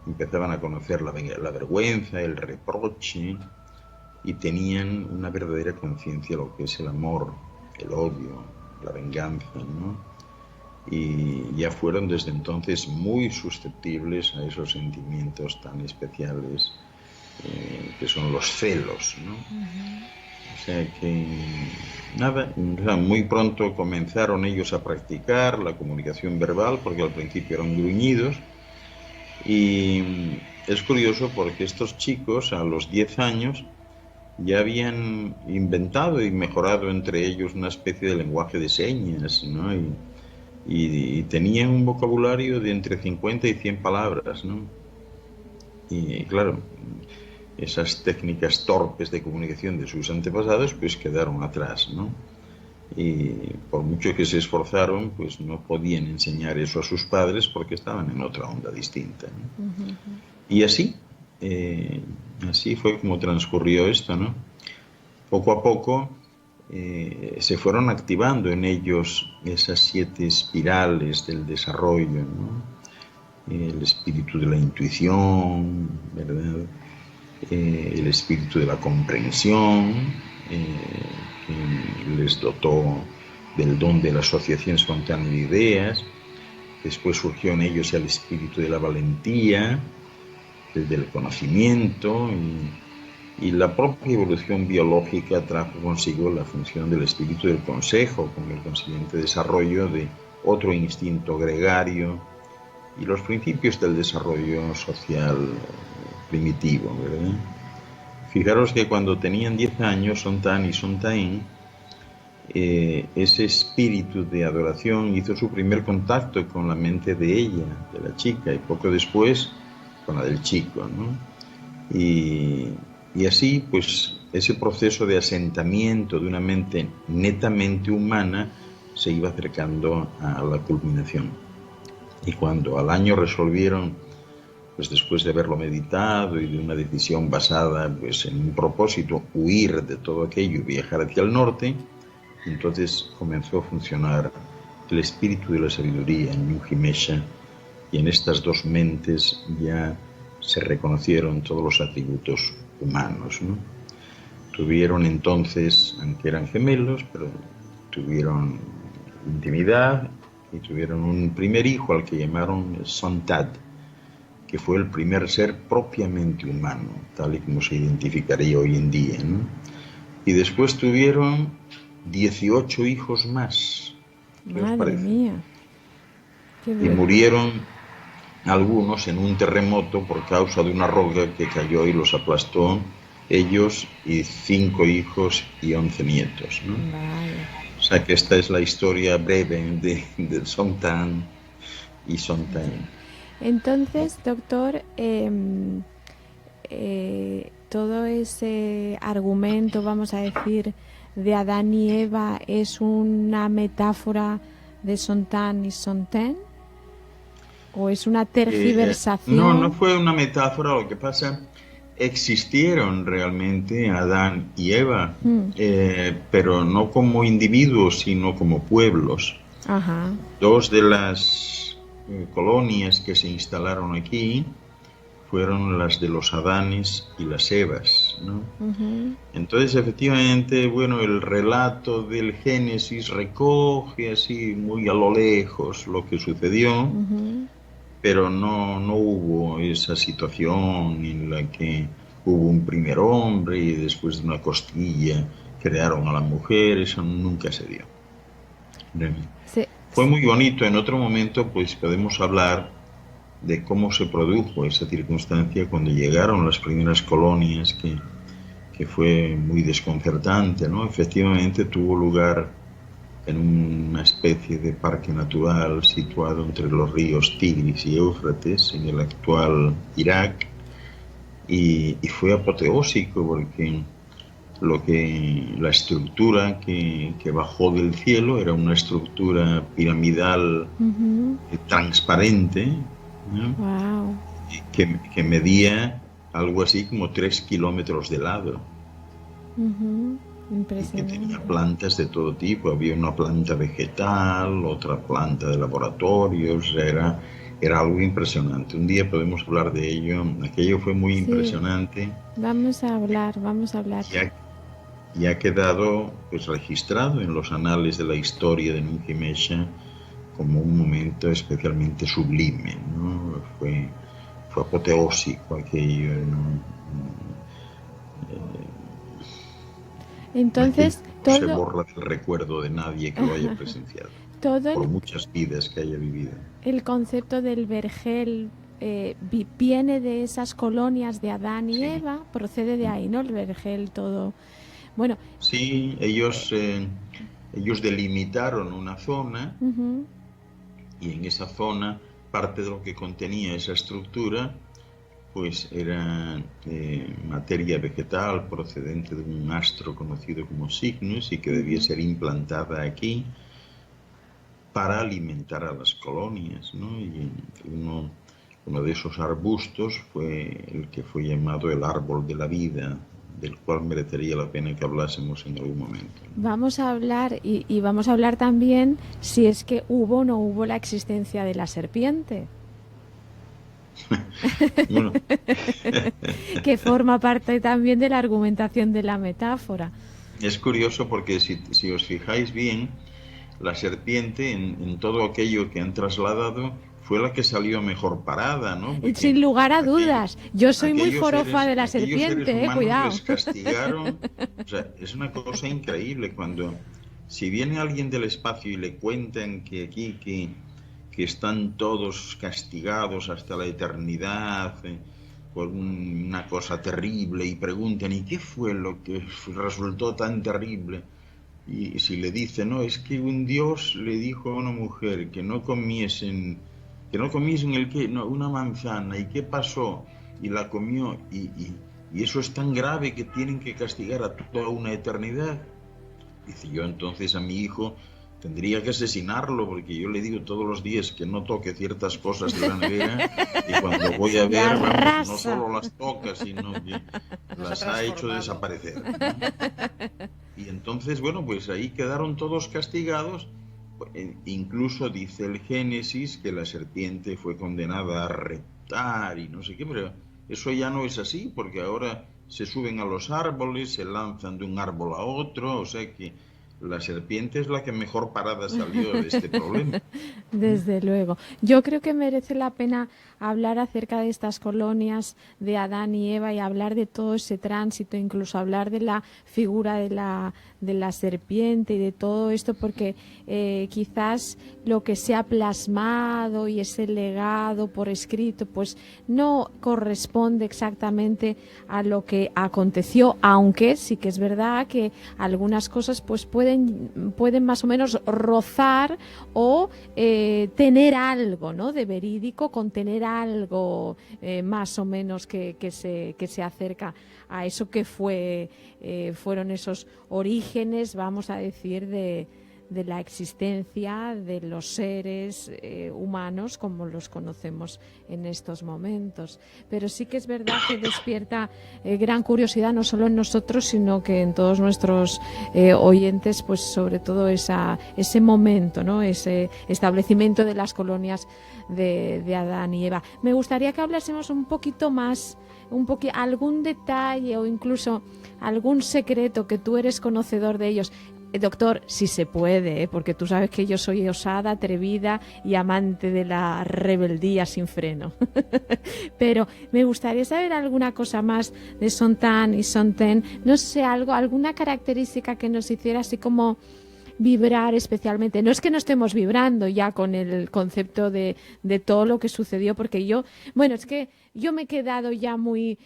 empezaban a conocer la vergüenza, el reproche, y tenían una verdadera conciencia de lo que es el amor, el odio, la venganza, ¿no? Y ya fueron desde entonces muy susceptibles a esos sentimientos tan especiales que son los celos, ¿no? O sea que, nada, muy pronto comenzaron ellos a practicar la comunicación verbal, porque al principio eran gruñidos, y es curioso porque estos chicos a los 10 años ya habían inventado y mejorado entre ellos una especie de lenguaje de señas, ¿no? Y tenían un vocabulario de entre 50 y 100 palabras, ¿no? Y claro, esas técnicas torpes de comunicación de sus antepasados pues quedaron atrás, ¿no? Y por mucho que se esforzaron, pues no podían enseñar eso a sus padres porque estaban en otra onda distinta, ¿no? Uh-huh. Y así fue como transcurrió esto, ¿no? Poco a poco se fueron activando en ellos esas 7 espirales del desarrollo, ¿no? El espíritu de la intuición, ¿verdad? El espíritu de la comprensión, que les dotó del don de la asociación espontánea de ideas. Después surgió en ellos el espíritu de la valentía, el del conocimiento, y la propia evolución biológica trajo consigo la función del espíritu del consejo, con el consiguiente desarrollo de otro instinto gregario y los principios del desarrollo social primitivo, ¿verdad? Fijaros que cuando tenían 10 años, Sontan y Sontain, ese espíritu de adoración hizo su primer contacto con la mente de ella, de la chica, y poco después con la del chico, ¿no? Y así, pues, ese proceso de asentamiento de una mente netamente humana se iba acercando a la culminación. Y cuando al año resolvieron, pues después de haberlo meditado y de una decisión basada pues en un propósito, huir de todo aquello y viajar hacia el norte, entonces comenzó a funcionar el espíritu de la sabiduría en Nuji-Mesha, y en estas dos mentes ya se reconocieron todos los atributos humanos, ¿no? Tuvieron entonces, aunque eran gemelos, pero tuvieron intimidad y tuvieron un primer hijo al que llamaron Sontad, que fue el primer ser propiamente humano, tal y como se identificaría hoy en día, ¿no? Y después tuvieron 18 hijos más. ¿Qué os Madre parece? mía. Qué Y bien. murieron algunos en un terremoto por causa de una roca que cayó y los aplastó, ellos y 5 hijos y 11 nietos, ¿no? Vaya. O sea que esta es la historia breve de Sontan y Sontan. Entonces, doctor, todo ese argumento, vamos a decir, de Adán y Eva es una metáfora de Sontan y Sonten, o es una tergiversación. No fue una metáfora. Lo que pasa, existieron realmente Adán y Eva, pero no como individuos, sino como pueblos. Ajá. Dos de las colonias que se instalaron aquí fueron las de los Adanes y las Evas, ¿no? Ujú. Entonces, efectivamente, bueno, el relato del Génesis recoge así muy a lo lejos lo que sucedió, Ujú. pero no hubo esa situación en la que hubo un primer hombre y después de una costilla crearon a la mujer. Eso nunca se dio. Fue muy bonito. En otro momento pues podemos hablar de cómo se produjo esa circunstancia cuando llegaron las primeras colonias, que fue muy desconcertante, ¿no? Efectivamente tuvo lugar en una especie de parque natural situado entre los ríos Tigris y Éufrates, en el actual Irak, y fue apoteósico porque la estructura que bajó del cielo era una estructura piramidal transparente, ¿no? Wow. que medía algo así como 3 kilómetros de lado. Y que Impresionante. tenía plantas de todo tipo. Había una planta vegetal, otra planta de laboratorios. Era algo impresionante. Un día podemos hablar de ello. Aquello fue muy impresionante. Vamos a hablar. Y ha quedado pues registrado en los anales de la historia de Nuji-Mesha como un momento especialmente sublime, ¿no? Fue apoteósico aquello, ¿no? Entonces, No se todo, borra del recuerdo de nadie que lo haya presenciado, todo por el, muchas vidas que haya vivido. el concepto del vergel viene de esas colonias de Adán y Sí. Eva, procede de ahí, ¿no? El vergel, todo. Bueno, Sí, ellos delimitaron una zona, ujú, y en esa zona parte de lo que contenía esa estructura pues era materia vegetal procedente de un astro conocido como Cygnus y que debía ser implantada aquí para alimentar a las colonias, ¿no? Y uno de esos arbustos fue el que fue llamado el árbol de la vida, del cual merecería la pena que hablásemos en algún momento, ¿no? vamos a hablar y vamos a hablar también si es que hubo o no hubo la existencia de la serpiente. Bueno, Que forma parte también de la argumentación de la metáfora. es curioso porque si os fijáis bien, la serpiente en todo aquello que han trasladado fue la que salió mejor parada, ¿no? Porque Sin lugar a dudas. Yo soy muy aquellos forofa de la aquellos seres serpiente, humanos cuidado. les castigaron. O sea, es una cosa increíble cuando si viene alguien del espacio y le cuentan que aquí que están todos castigados hasta la eternidad por una cosa terrible y preguntan ¿y qué fue lo que resultó tan terrible? Y si le dicen, no, es que un dios le dijo a una mujer que no comiesen una manzana, ¿y qué pasó? Y la comió, y eso es tan grave que tienen que castigar a toda una eternidad. Dice, yo entonces a mi hijo tendría que asesinarlo, porque yo le digo todos los días que no toque ciertas cosas de la nevera, y cuando voy a ver, vamos, no solo las toca, sino que las ha hecho desaparecer, ¿no? Y entonces, bueno, pues ahí quedaron todos castigados, Incluso dice el Génesis que la serpiente fue condenada a reptar y no sé qué, pero eso ya no es así, porque ahora se suben a los árboles, se lanzan de un árbol a otro, o sea que la serpiente es la que mejor parada salió de este problema. Desde luego. Yo creo que merece la pena hablar acerca de estas colonias de Adán y Eva y hablar de todo ese tránsito, incluso hablar de la figura de la serpiente y de todo esto, porque quizás lo que se ha plasmado y ese legado por escrito pues no corresponde exactamente a lo que aconteció, aunque sí que es verdad que algunas cosas pues pueden más o menos rozar o tener algo, ¿no?, de verídico, contener algo más o menos que se acerca a eso que fueron esos orígenes, vamos a decir, de la existencia de los seres humanos como los conocemos en estos momentos. Pero sí que es verdad que despierta gran curiosidad no solo en nosotros, sino que en todos nuestros oyentes, pues sobre todo ese momento, ¿no?, ese establecimiento de las colonias de Adán y Eva. Me gustaría que hablásemos un poquito más, algún detalle o incluso algún secreto que tú eres conocedor de ellos. Doctor, si se puede, porque tú sabes que yo soy osada, atrevida y amante de la rebeldía sin freno. Pero me gustaría saber alguna cosa más de Sontan y Sontaine, no sé, alguna característica que nos hiciera así como vibrar especialmente. No es que no estemos vibrando ya con el concepto de todo lo que sucedió, porque es que yo me he quedado ya muy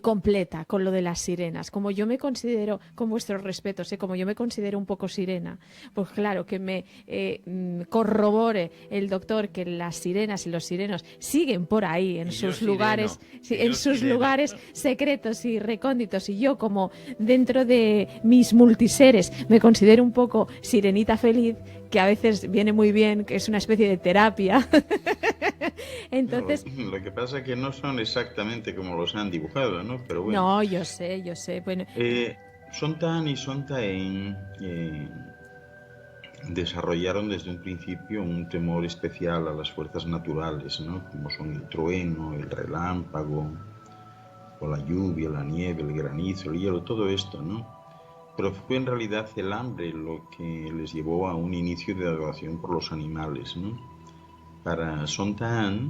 completa con lo de las sirenas. Como yo me considero, con vuestros respetos, como yo me considero un poco sirena, pues claro, que me corrobore el doctor que las sirenas y los sirenos siguen por ahí en sus lugares, lugares secretos y recónditos, y yo, como dentro de mis multiseres me considero un poco sirenita feliz, que a veces viene muy bien, que es una especie de terapia. Entonces, lo que pasa es que no son exactamente como los han dibujado, ¿no? Pero bueno. No, yo sé. Bueno. Sontan y Sontaine desarrollaron desde un principio un temor especial a las fuerzas naturales, ¿no?, como son el trueno, el relámpago, o la lluvia, la nieve, el granizo, el hielo, todo esto, ¿no? Pero fue en realidad el hambre lo que les llevó a un inicio de adoración por los animales, ¿no? Para Sontaine,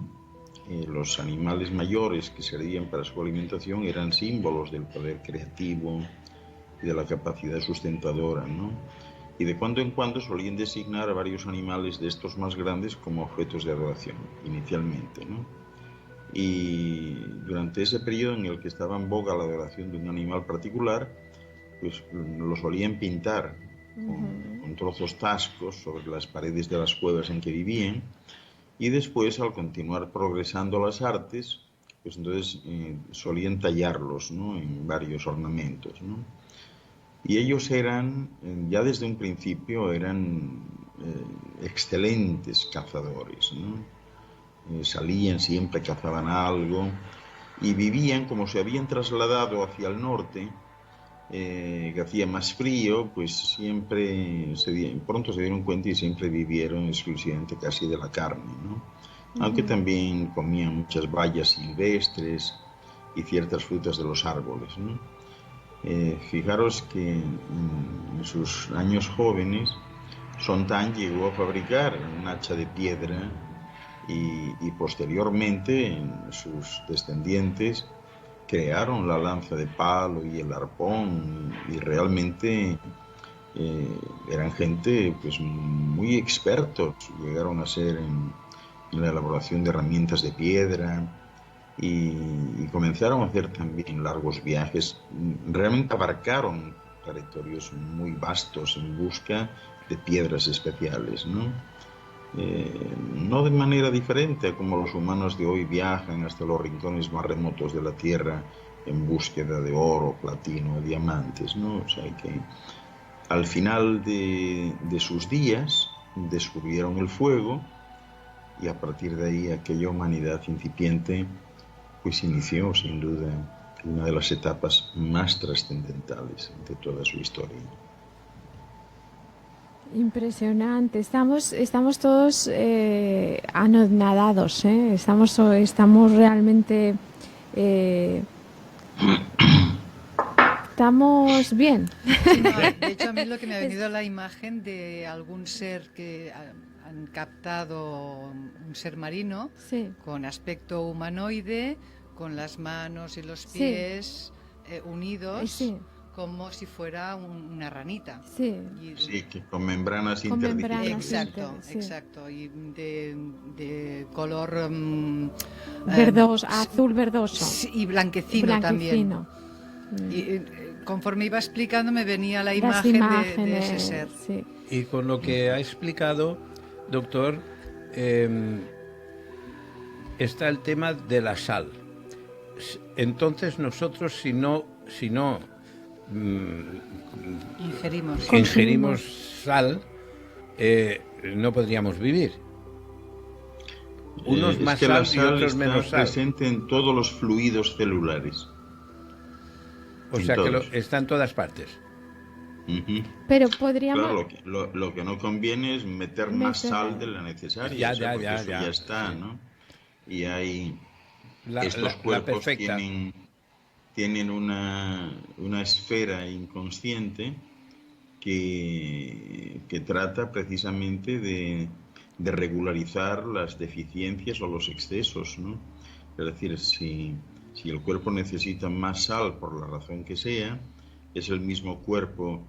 los animales mayores que servían para su alimentación eran símbolos del poder creativo y de la capacidad sustentadora, ¿no? Y de cuando en cuando solían designar a varios animales de estos más grandes como objetos de adoración, inicialmente, ¿no? Y durante ese periodo en el que estaba en boga la adoración de un animal particular, pues lo solían pintar con trozos tascos sobre las paredes de las cuevas en que vivían, y después, al continuar progresando las artes, pues entonces solían tallarlos, ¿no?, en varios ornamentos, ¿no? Y ellos eran, ya desde un principio, eran excelentes cazadores, ¿no? Salían siempre, cazaban algo, y vivían, como se habían trasladado hacia el norte, que hacía más frío, pues pronto se dieron cuenta y siempre vivieron exclusivamente casi de la carne, ¿no? Aunque también comían muchas bayas silvestres y ciertas frutas de los árboles, ¿no? Fijaros que en sus años jóvenes Sontaine llegó a fabricar un hacha de piedra y posteriormente sus descendientes crearon la lanza de palo y el arpón, y realmente eran gente pues muy expertos. Llegaron a ser en la elaboración de herramientas de piedra y comenzaron a hacer también largos viajes. Realmente abarcaron territorios muy vastos en busca de piedras especiales, ¿no? No de manera diferente a como los humanos de hoy viajan hasta los rincones más remotos de la Tierra en búsqueda de oro, platino, diamantes, ¿no? O sea que al final de sus días descubrieron el fuego, y a partir de ahí aquella humanidad incipiente pues inició sin duda una de las etapas más trascendentales de toda su historia. Impresionante. Estamos todos anonadados, ¿eh? Estamos realmente... estamos bien. Sí, no, de hecho, a mí lo que me ha venido a la imagen de algún ser que han captado, un ser marino, Sí. con aspecto humanoide, con las manos y los Sí. pies unidos, Sí. como si fuera una ranita. Sí. Y- Sí, que con membranas Con membranas. interdigitales. Exacto, Sí. exacto. Y de color Azul verdoso. sí, y blanquecino también. Blanquecino. Y conforme iba explicando me venía la Las imagen de imágenes, ese ser. sí. Y con lo que ha explicado, doctor, está el tema de la sal. Entonces nosotros si no Ingerimos. ingerimos sal, no podríamos vivir. Unos Es más que la sal y sal otros está menos sal. presente en todos los fluidos celulares. O en sea que todos. está en todas partes. Ujú. Pero podríamos... Claro, lo que no conviene es meter más Meter- sal de la necesaria. Ya, o sea, ya, porque ya, eso ya, está, sí. ¿no? Y hay La estos cuerpos perfecta. tienen una esfera inconsciente que trata precisamente de regularizar las deficiencias o los excesos, ¿no? Es decir, si el cuerpo necesita más sal por la razón que sea, es el mismo cuerpo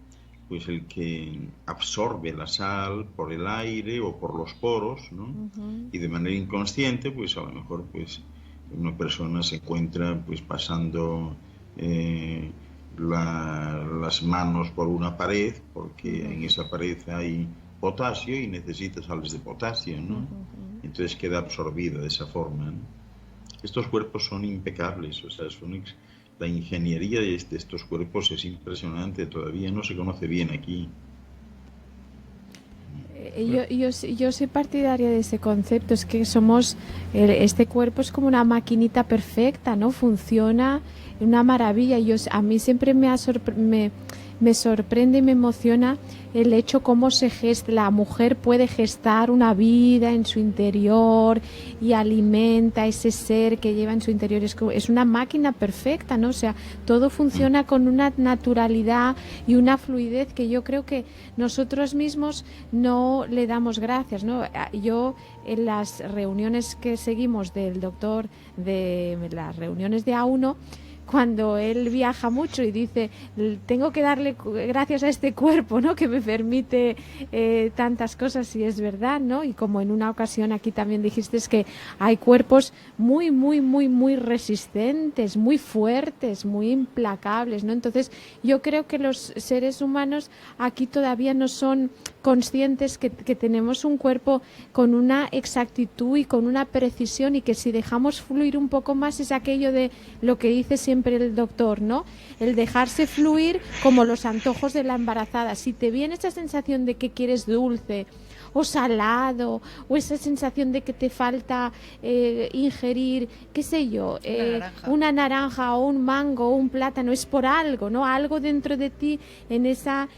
pues el que absorbe la sal por el aire o por los poros, ¿no? Y de manera inconsciente, pues a lo mejor pues una persona se encuentra pues pasando las manos por una pared porque en esa pared hay potasio y necesita sales de potasio, ¿no? Entonces queda absorbida de esa forma, ¿no? Estos cuerpos son impecables, o sea, la ingeniería de estos cuerpos es impresionante, todavía no se conoce bien aquí. Yo soy partidaria de ese concepto, es que este cuerpo es como una maquinita perfecta, ¿no? Funciona una maravilla. A mí siempre me sorprende y me emociona el hecho cómo la mujer puede gestar una vida en su interior y alimenta ese ser que lleva en su interior. Es una máquina perfecta, ¿no? O sea, todo funciona con una naturalidad y una fluidez que yo creo que nosotros mismos no le damos gracias, ¿no? Yo en las reuniones que seguimos del doctor, de las reuniones de A1, cuando él viaja mucho y dice, tengo que darle gracias a este cuerpo, ¿no? Que me permite tantas cosas, y es verdad, ¿no? Y como en una ocasión aquí también dijiste que hay cuerpos muy, muy, muy, muy resistentes, muy fuertes, muy implacables, ¿no? Entonces yo creo que los seres humanos aquí todavía no son conscientes que tenemos un cuerpo con una exactitud y con una precisión, y que si dejamos fluir un poco más es aquello de lo que dice siempre el doctor, ¿no? El dejarse fluir como los antojos de la embarazada. Si te viene esa sensación de que quieres dulce o salado, o esa sensación de que te falta ingerir, qué sé yo, una naranja o un mango o un plátano, es por algo, ¿no? Algo dentro de ti, en esa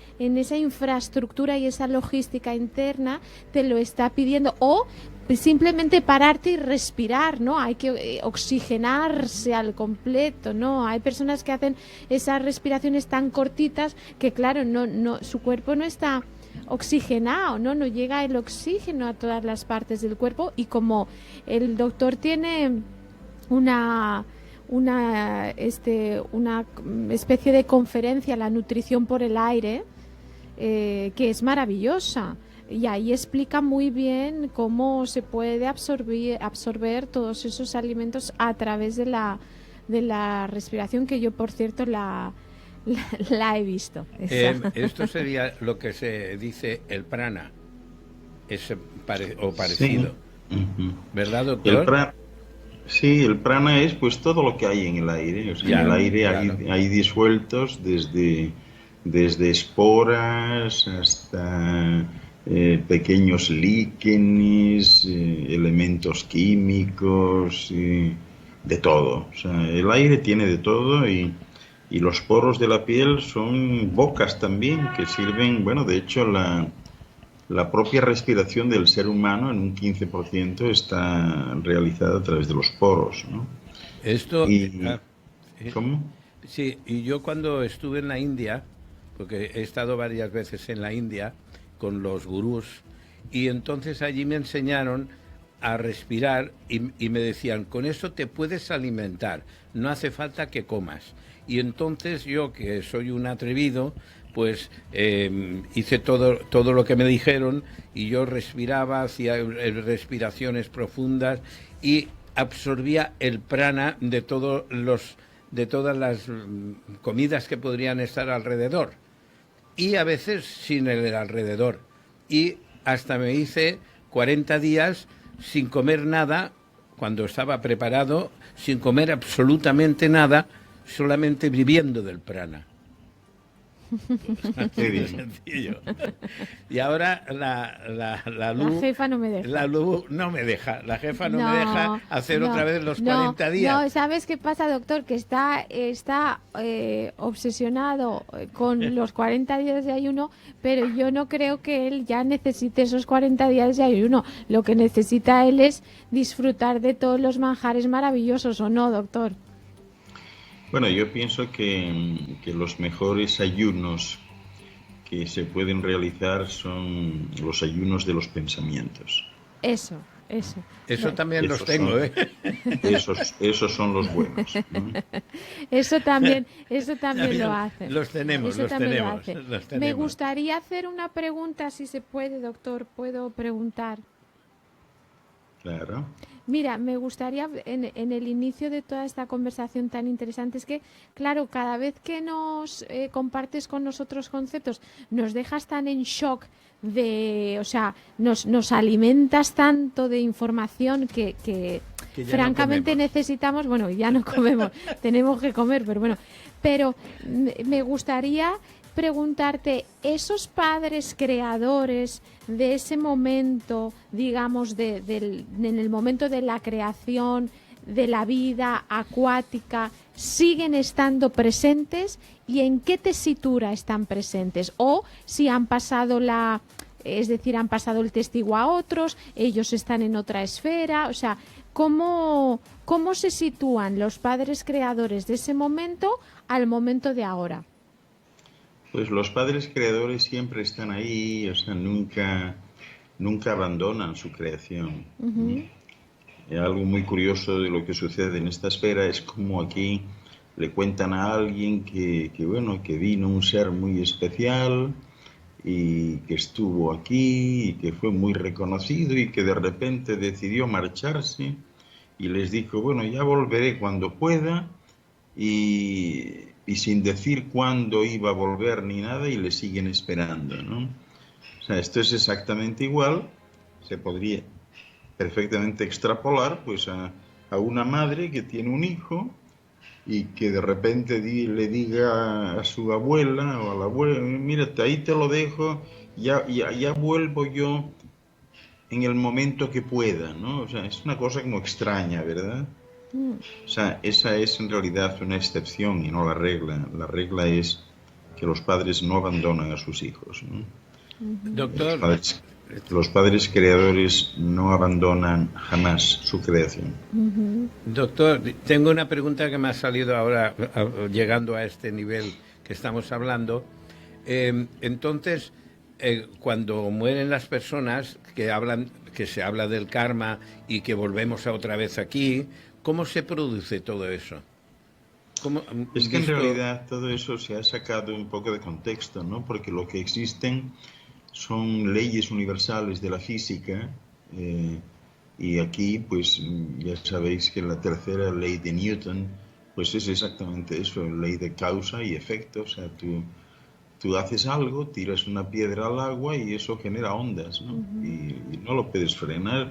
infraestructura y esa logística interna te lo está pidiendo, o simplemente pararte y respirar, ¿no? Hay que oxigenarse al completo, ¿no? Hay personas que hacen esas respiraciones tan cortitas que, claro, no, su cuerpo no está oxigenado, no llega el oxígeno a todas las partes del cuerpo. Y como el doctor tiene una especie de conferencia, la nutrición por el aire, que es maravillosa, y ahí explica muy bien cómo se puede absorber todos esos alimentos a través de la respiración, que yo, por cierto, la he visto. Esto sería lo que se dice el prana, o parecido. Sí. Uh-huh. ¿Verdad, doctor? Sí, el prana es pues todo lo que hay en el aire. O sea, en el aire hay disueltos desde esporas hasta pequeños líquenes, elementos químicos, de todo. O sea, el aire tiene de todo, y los poros de la piel son bocas también, que sirven, bueno, de hecho la propia respiración del ser humano en un 15% está realizada a través de los poros, ¿no? Esto... ¿Cómo? Sí, y yo cuando estuve en la India, porque he estado varias veces en la India con los gurús, y entonces allí me enseñaron a respirar y me decían, con eso te puedes alimentar, no hace falta que comas. Y entonces yo, que soy un atrevido, pues hice todo lo que me dijeron, y yo respiraba, hacía respiraciones profundas y absorbía el prana de todas las comidas que podrían estar alrededor, y a veces sin el alrededor, y hasta me hice 40 días sin comer nada, cuando estaba preparado, sin comer absolutamente nada, solamente viviendo del prana. Sencillo. Y ahora la luz... La jefa no me deja. La luz no me deja. La jefa no me deja hacer otra vez los 40 días. No, ¿sabes qué pasa, doctor? Que está obsesionado con los 40 días de ayuno, pero yo no creo que él ya necesite esos 40 días de ayuno. Lo que necesita él es disfrutar de todos los manjares maravillosos, ¿o no, doctor? Bueno, yo pienso que los mejores ayunos que se pueden realizar son los ayunos de los pensamientos. Eso. También esos los tengo, son, esos son los buenos, ¿no? Eso también lo hacen. Los tenemos. Me gustaría hacer una pregunta, si se puede, doctor. ¿Puedo preguntar? Claro. Mira, me gustaría, en el inicio de toda esta conversación tan interesante, es que, claro, cada vez que nos compartes con nosotros conceptos, nos dejas tan en shock o sea, nos alimentas tanto de información que francamente no necesitamos, bueno, ya no comemos, tenemos que comer, pero me gustaría preguntarte, esos padres creadores de ese momento, digamos, en el momento de la creación de la vida acuática, ¿siguen estando presentes? ¿Y en qué tesitura están presentes? O si han pasado han pasado el testigo a otros, ellos están en otra esfera, o sea, ¿cómo se sitúan los padres creadores de ese momento al momento de ahora? Pues los padres creadores siempre están ahí, o sea, nunca abandonan su creación. Uh-huh. Algo muy curioso de lo que sucede en esta esfera es como aquí le cuentan a alguien que vino un ser muy especial y que estuvo aquí y que fue muy reconocido y que de repente decidió marcharse y les dijo, bueno, ya volveré cuando pueda, y sin decir cuándo iba a volver ni nada, y le siguen esperando, ¿no? O sea, esto es exactamente igual, se podría perfectamente extrapolar pues a una madre que tiene un hijo y que de repente le diga a su abuela o al abuelo, mírate, ahí te lo dejo, ya vuelvo yo en el momento que pueda, ¿no? O sea, es una cosa como extraña, ¿verdad? O sea, esa es en realidad una excepción y no la regla. La regla es que los padres no abandonan a sus hijos, ¿no? Doctor, los padres creadores no abandonan jamás su creación. Doctor, tengo una pregunta que me ha salido ahora, llegando a este nivel que estamos hablando. Entonces, cuando mueren las personas que se habla del karma y que volvemos otra vez aquí, ¿cómo se produce todo eso? Es que en realidad todo eso se ha sacado un poco de contexto, ¿no? Porque lo que existen son leyes universales de la física, y aquí pues ya sabéis que la tercera ley de Newton pues es exactamente eso, ley de causa y efecto. O sea, tú haces algo, tiras una piedra al agua y eso genera ondas, ¿no? Y no lo puedes frenar,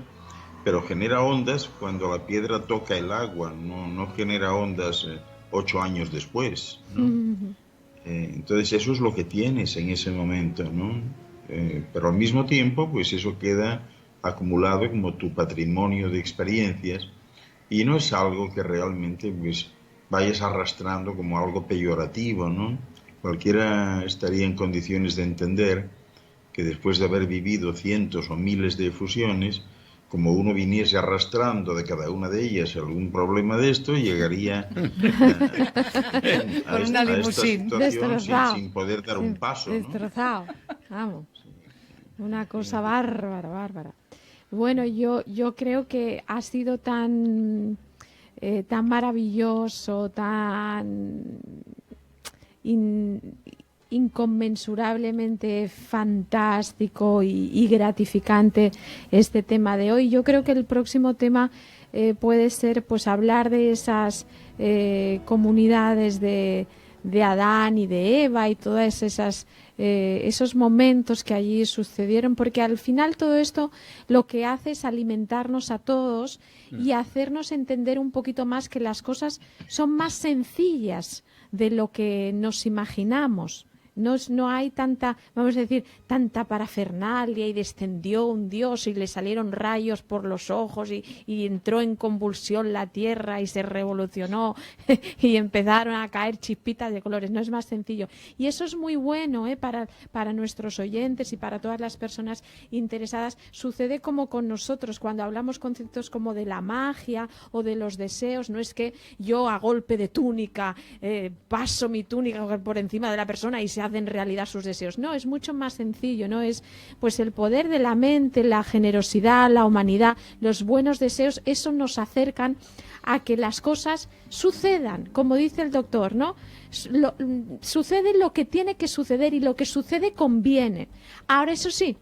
pero genera ondas cuando la piedra toca el agua, no genera ondas 8 años después, ¿no? Entonces eso es lo que tienes en ese momento, ¿no? Pero al mismo tiempo pues eso queda acumulado como tu patrimonio de experiencias y no es algo que realmente pues vayas arrastrando como algo peyorativo, ¿no? Cualquiera estaría en condiciones de entender que después de haber vivido cientos o miles de fusiones, como uno viniese arrastrando de cada una de ellas algún problema de esto, llegaría a esta situación sin poder dar un paso, ¿no? Destrozado, vamos. Una cosa bárbara. Bueno, yo creo que ha sido tan maravilloso, tan inconmensurablemente fantástico y gratificante este tema de hoy. Yo creo que el próximo tema puede ser pues hablar de esas comunidades de Adán y de Eva y todas esos momentos que allí sucedieron, porque al final todo esto lo que hace es alimentarnos a todos y hacernos entender un poquito más que las cosas son más sencillas de lo que nos imaginamos. No hay tanta, vamos a decir, tanta parafernalia y descendió un dios y le salieron rayos por los ojos y entró en convulsión la tierra y se revolucionó y empezaron a caer chispitas de colores. No, es más sencillo. Y eso es muy bueno para nuestros oyentes y para todas las personas interesadas. Sucede como con nosotros cuando hablamos conceptos como de la magia o de los deseos. No es que yo a golpe de túnica paso mi túnica por encima de la persona y se hacen realidad sus deseos. No, es mucho más sencillo, ¿no? Es pues el poder de la mente, la generosidad, la humanidad, los buenos deseos, eso nos acercan a que las cosas sucedan, como dice el doctor, ¿no? Sucede lo que tiene que suceder y lo que sucede conviene. Ahora, eso sí,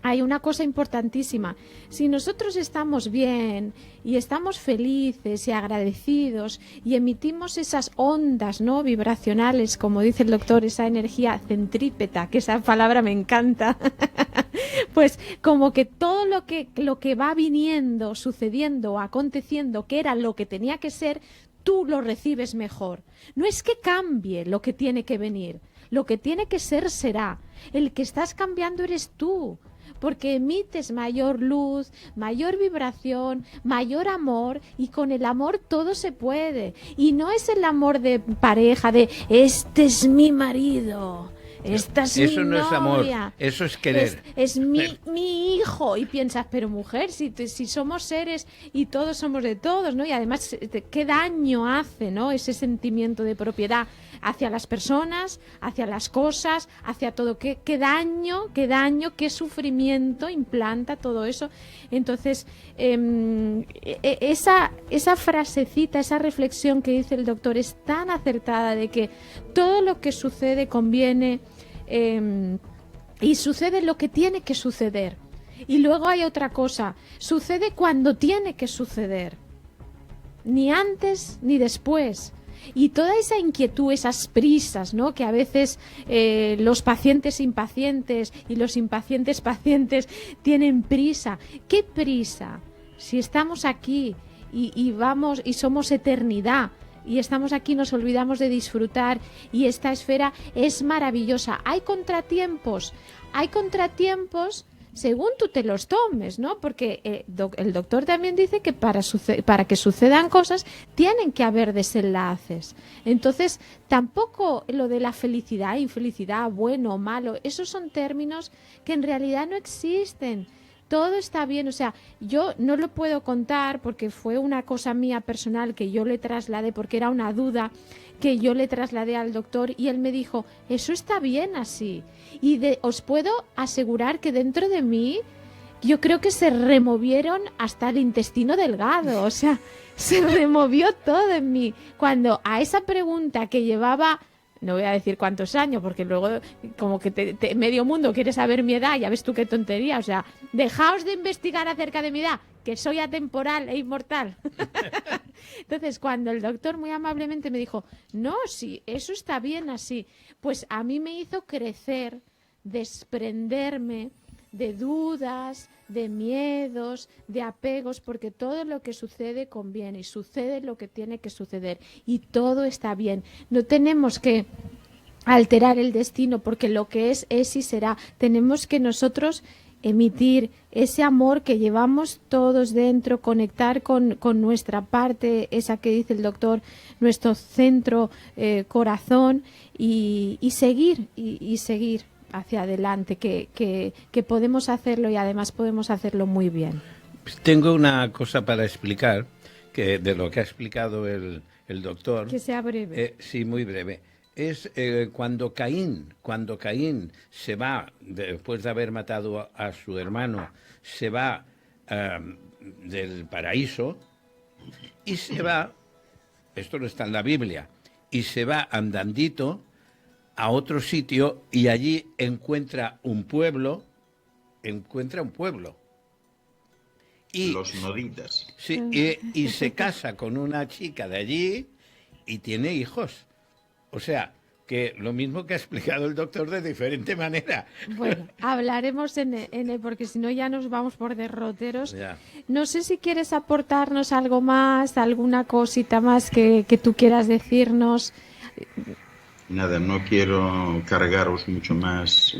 hay una cosa importantísima. Si nosotros estamos bien y estamos felices y agradecidos y emitimos esas ondas, ¿no?, vibracionales, como dice el doctor, esa energía centrípeta, que esa palabra me encanta, pues como que todo lo que va viniendo, sucediendo, aconteciendo, que era lo que tenía que ser, tú lo recibes mejor. No es que cambie lo que tiene que venir, lo que tiene que ser será. El que estás cambiando eres tú, porque emites mayor luz, mayor vibración, mayor amor, y con el amor todo se puede. Y no es el amor de pareja, de este es mi marido, esta es eso mi no novia, es amor, eso es querer. Es mi hijo. Y piensas, pero mujer, si somos seres y todos somos de todos, ¿no? Y además, ¿qué daño hace, ¿no?, ese sentimiento de propiedad hacia las personas, hacia las cosas, hacia todo? ¿Qué daño, qué sufrimiento implanta todo eso? Entonces, esa frasecita, esa reflexión que dice el doctor es tan acertada, de que todo lo que sucede conviene, y sucede lo que tiene que suceder. Y luego hay otra cosa, sucede cuando tiene que suceder, ni antes ni después. Y toda esa inquietud, esas prisas, ¿no?, que a veces los pacientes impacientes y los impacientes pacientes tienen prisa. ¿Qué prisa? Si estamos aquí y vamos y somos eternidad, y estamos aquí, nos olvidamos de disfrutar, y esta esfera es maravillosa. Hay contratiempos según tú te los tomes, ¿no? Porque el doctor también dice que para que sucedan cosas tienen que haber desenlaces. Entonces, tampoco lo de la felicidad, infelicidad, bueno o malo, esos son términos que en realidad no existen. Todo está bien, o sea, yo no lo puedo contar porque fue una cosa mía personal que yo le trasladé, porque era una duda que yo le trasladé al doctor, y él me dijo, eso está bien así. Y os puedo asegurar que dentro de mí, yo creo que se removieron hasta el intestino delgado, o sea, se removió todo en mí. Cuando a esa pregunta que llevaba, no voy a decir cuántos años, porque luego como que medio mundo quiere saber mi edad, ya ves tú qué tontería, o sea, dejaos de investigar acerca de mi edad, que soy atemporal e inmortal. Entonces, cuando el doctor muy amablemente me dijo, no, sí, eso está bien así, pues a mí me hizo crecer, desprenderme de dudas, de miedos, de apegos, porque todo lo que sucede conviene y sucede lo que tiene que suceder y todo está bien. No tenemos que alterar el destino, porque lo que es y será. Tenemos que nosotros emitir ese amor que llevamos todos dentro, conectar con nuestra parte, esa que dice el doctor, nuestro centro corazón, y seguir, y seguir. hacia adelante, que podemos hacerlo y además podemos hacerlo muy bien. Tengo una cosa para explicar, que de lo que ha explicado el doctor. Que sea breve. Sí, muy breve. Es cuando Caín se va, después de haber matado a su hermano, se va del paraíso y se va, esto no está en la Biblia, y se va andandito a otro sitio y allí encuentra un pueblo. Y, los noditas. Sí, y se casa con una chica de allí y tiene hijos. O sea, que lo mismo que ha explicado el doctor de diferente manera. Bueno, hablaremos porque si no ya nos vamos por derroteros. Ya. No sé si quieres aportarnos algo más, alguna cosita más que tú quieras decirnos. Nada, no quiero cargaros mucho más.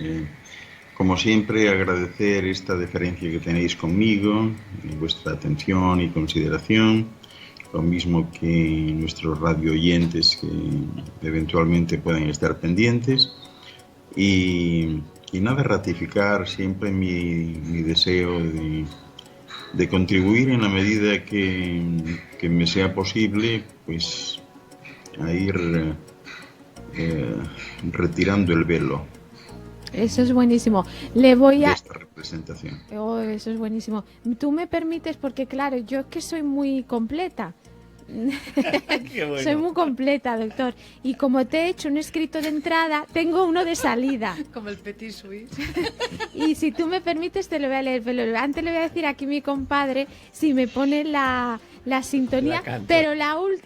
Como siempre, agradecer esta deferencia que tenéis conmigo, vuestra atención y consideración, lo mismo que nuestros radio oyentes que eventualmente pueden estar pendientes. Y nada, ratificar siempre mi deseo de contribuir en la medida que me sea posible, pues a ir retirando el velo. Eso es buenísimo. Le voy a... De esta representación. Oh, eso es buenísimo. Tú me permites, porque claro, yo es que soy muy completa. Qué bueno. Soy muy completa, doctor. Y como te he hecho un escrito de entrada, tengo uno de salida. Como el Petit Suisse. Y si tú me permites, te lo voy a leer. Pero antes le voy a decir aquí a mi compadre si me pone la sintonía. La canto. Pero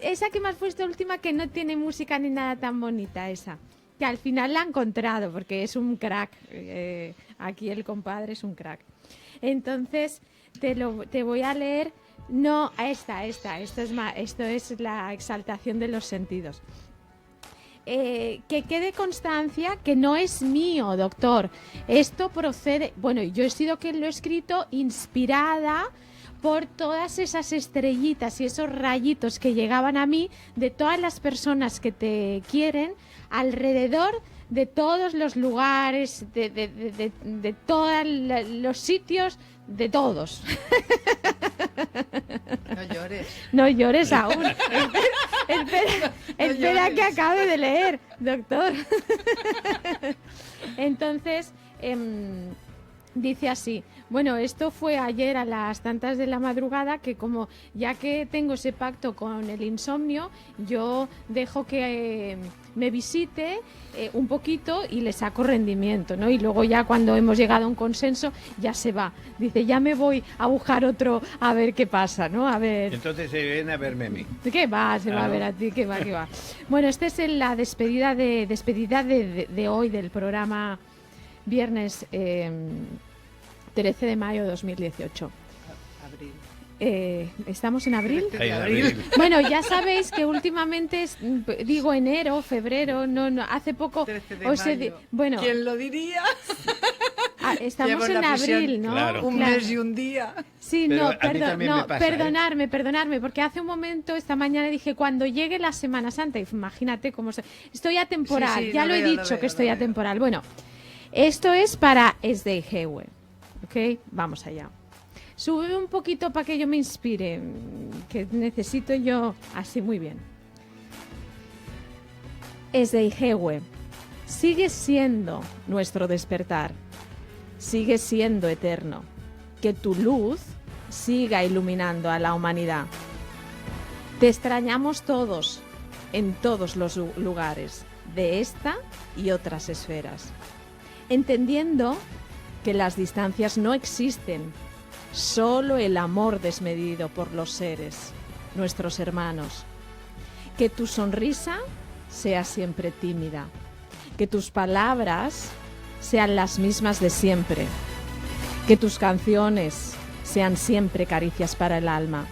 esa que me has puesto última, que no tiene música ni nada tan bonita, esa. Que al final la ha encontrado, porque es un crack. Aquí el compadre es un crack. Entonces, te voy a leer. No, esta. Esto es la exaltación de los sentidos. Que quede constancia que no es mío, doctor. Esto procede... Bueno, yo he sido quien lo he escrito inspirada por todas esas estrellitas y esos rayitos que llegaban a mí de todas las personas que te quieren alrededor de todos los lugares, de todos los sitios, de todos. No llores. No llores aún. Espera llores. que acabe de leer, doctor. Entonces, dice así. Bueno, esto fue ayer a las tantas de la madrugada, que como ya que tengo ese pacto con el insomnio, yo dejo que me visite un poquito y le saco rendimiento, ¿no? Y luego ya cuando hemos llegado a un consenso, ya se va. Dice, ya me voy a buscar otro a ver qué pasa, ¿no? A ver... Entonces se viene a verme a mí. ¿Qué va? Se va a ¿no? ver a ti, ¿qué va? Bueno, esta es la despedida de hoy del programa viernes 13 de mayo de 2018. Abril. ¿Estamos en abril? Ahí, abril. Bueno, ya sabéis que últimamente, digo enero, febrero, no, hace poco... 13 de os he mayo. bueno, ¿Quién lo diría? estamos Llevo en la prisión. abril, ¿no? Claro. Un Claro. mes y un día. Sí, Pero no, a mí también me pasa, perdonadme, porque hace un momento, esta mañana dije, cuando llegue la Semana Santa, imagínate cómo estoy atemporal, Sí, sí, ya lo lo he veo, dicho lo que veo, estoy lo veo. atemporal. Bueno, esto es para Esdeijewe, ¿ok? Vamos allá. Sube un poquito para que yo me inspire, que necesito yo así muy bien. Esdeijewe, sigues siendo nuestro despertar, sigues siendo eterno, que tu luz siga iluminando a la humanidad. Te extrañamos todos, en todos los lugares, de esta y otras esferas, entendiendo que las distancias no existen, solo el amor desmedido por los seres, nuestros hermanos. Que tu sonrisa sea siempre tímida, que tus palabras sean las mismas de siempre, que tus canciones sean siempre caricias para el alma,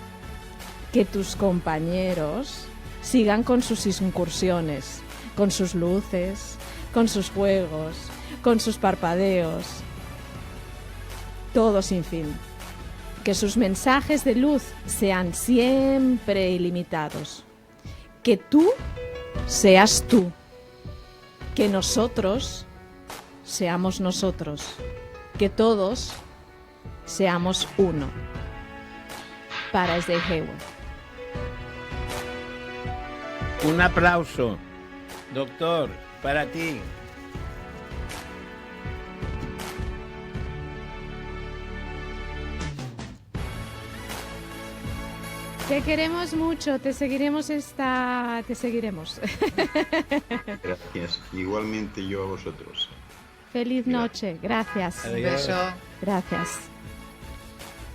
que tus compañeros sigan con sus incursiones, con sus luces, con sus juegos, con sus parpadeos, todo sin fin. Que sus mensajes de luz sean siempre ilimitados. Que tú seas tú. Que nosotros seamos nosotros, que todos seamos uno. Para Sday Hayward. Un aplauso, doctor, para ti. Te queremos mucho, te seguiremos. Gracias. Igualmente yo a vosotros. Feliz noche, gracias. Un beso. Gracias.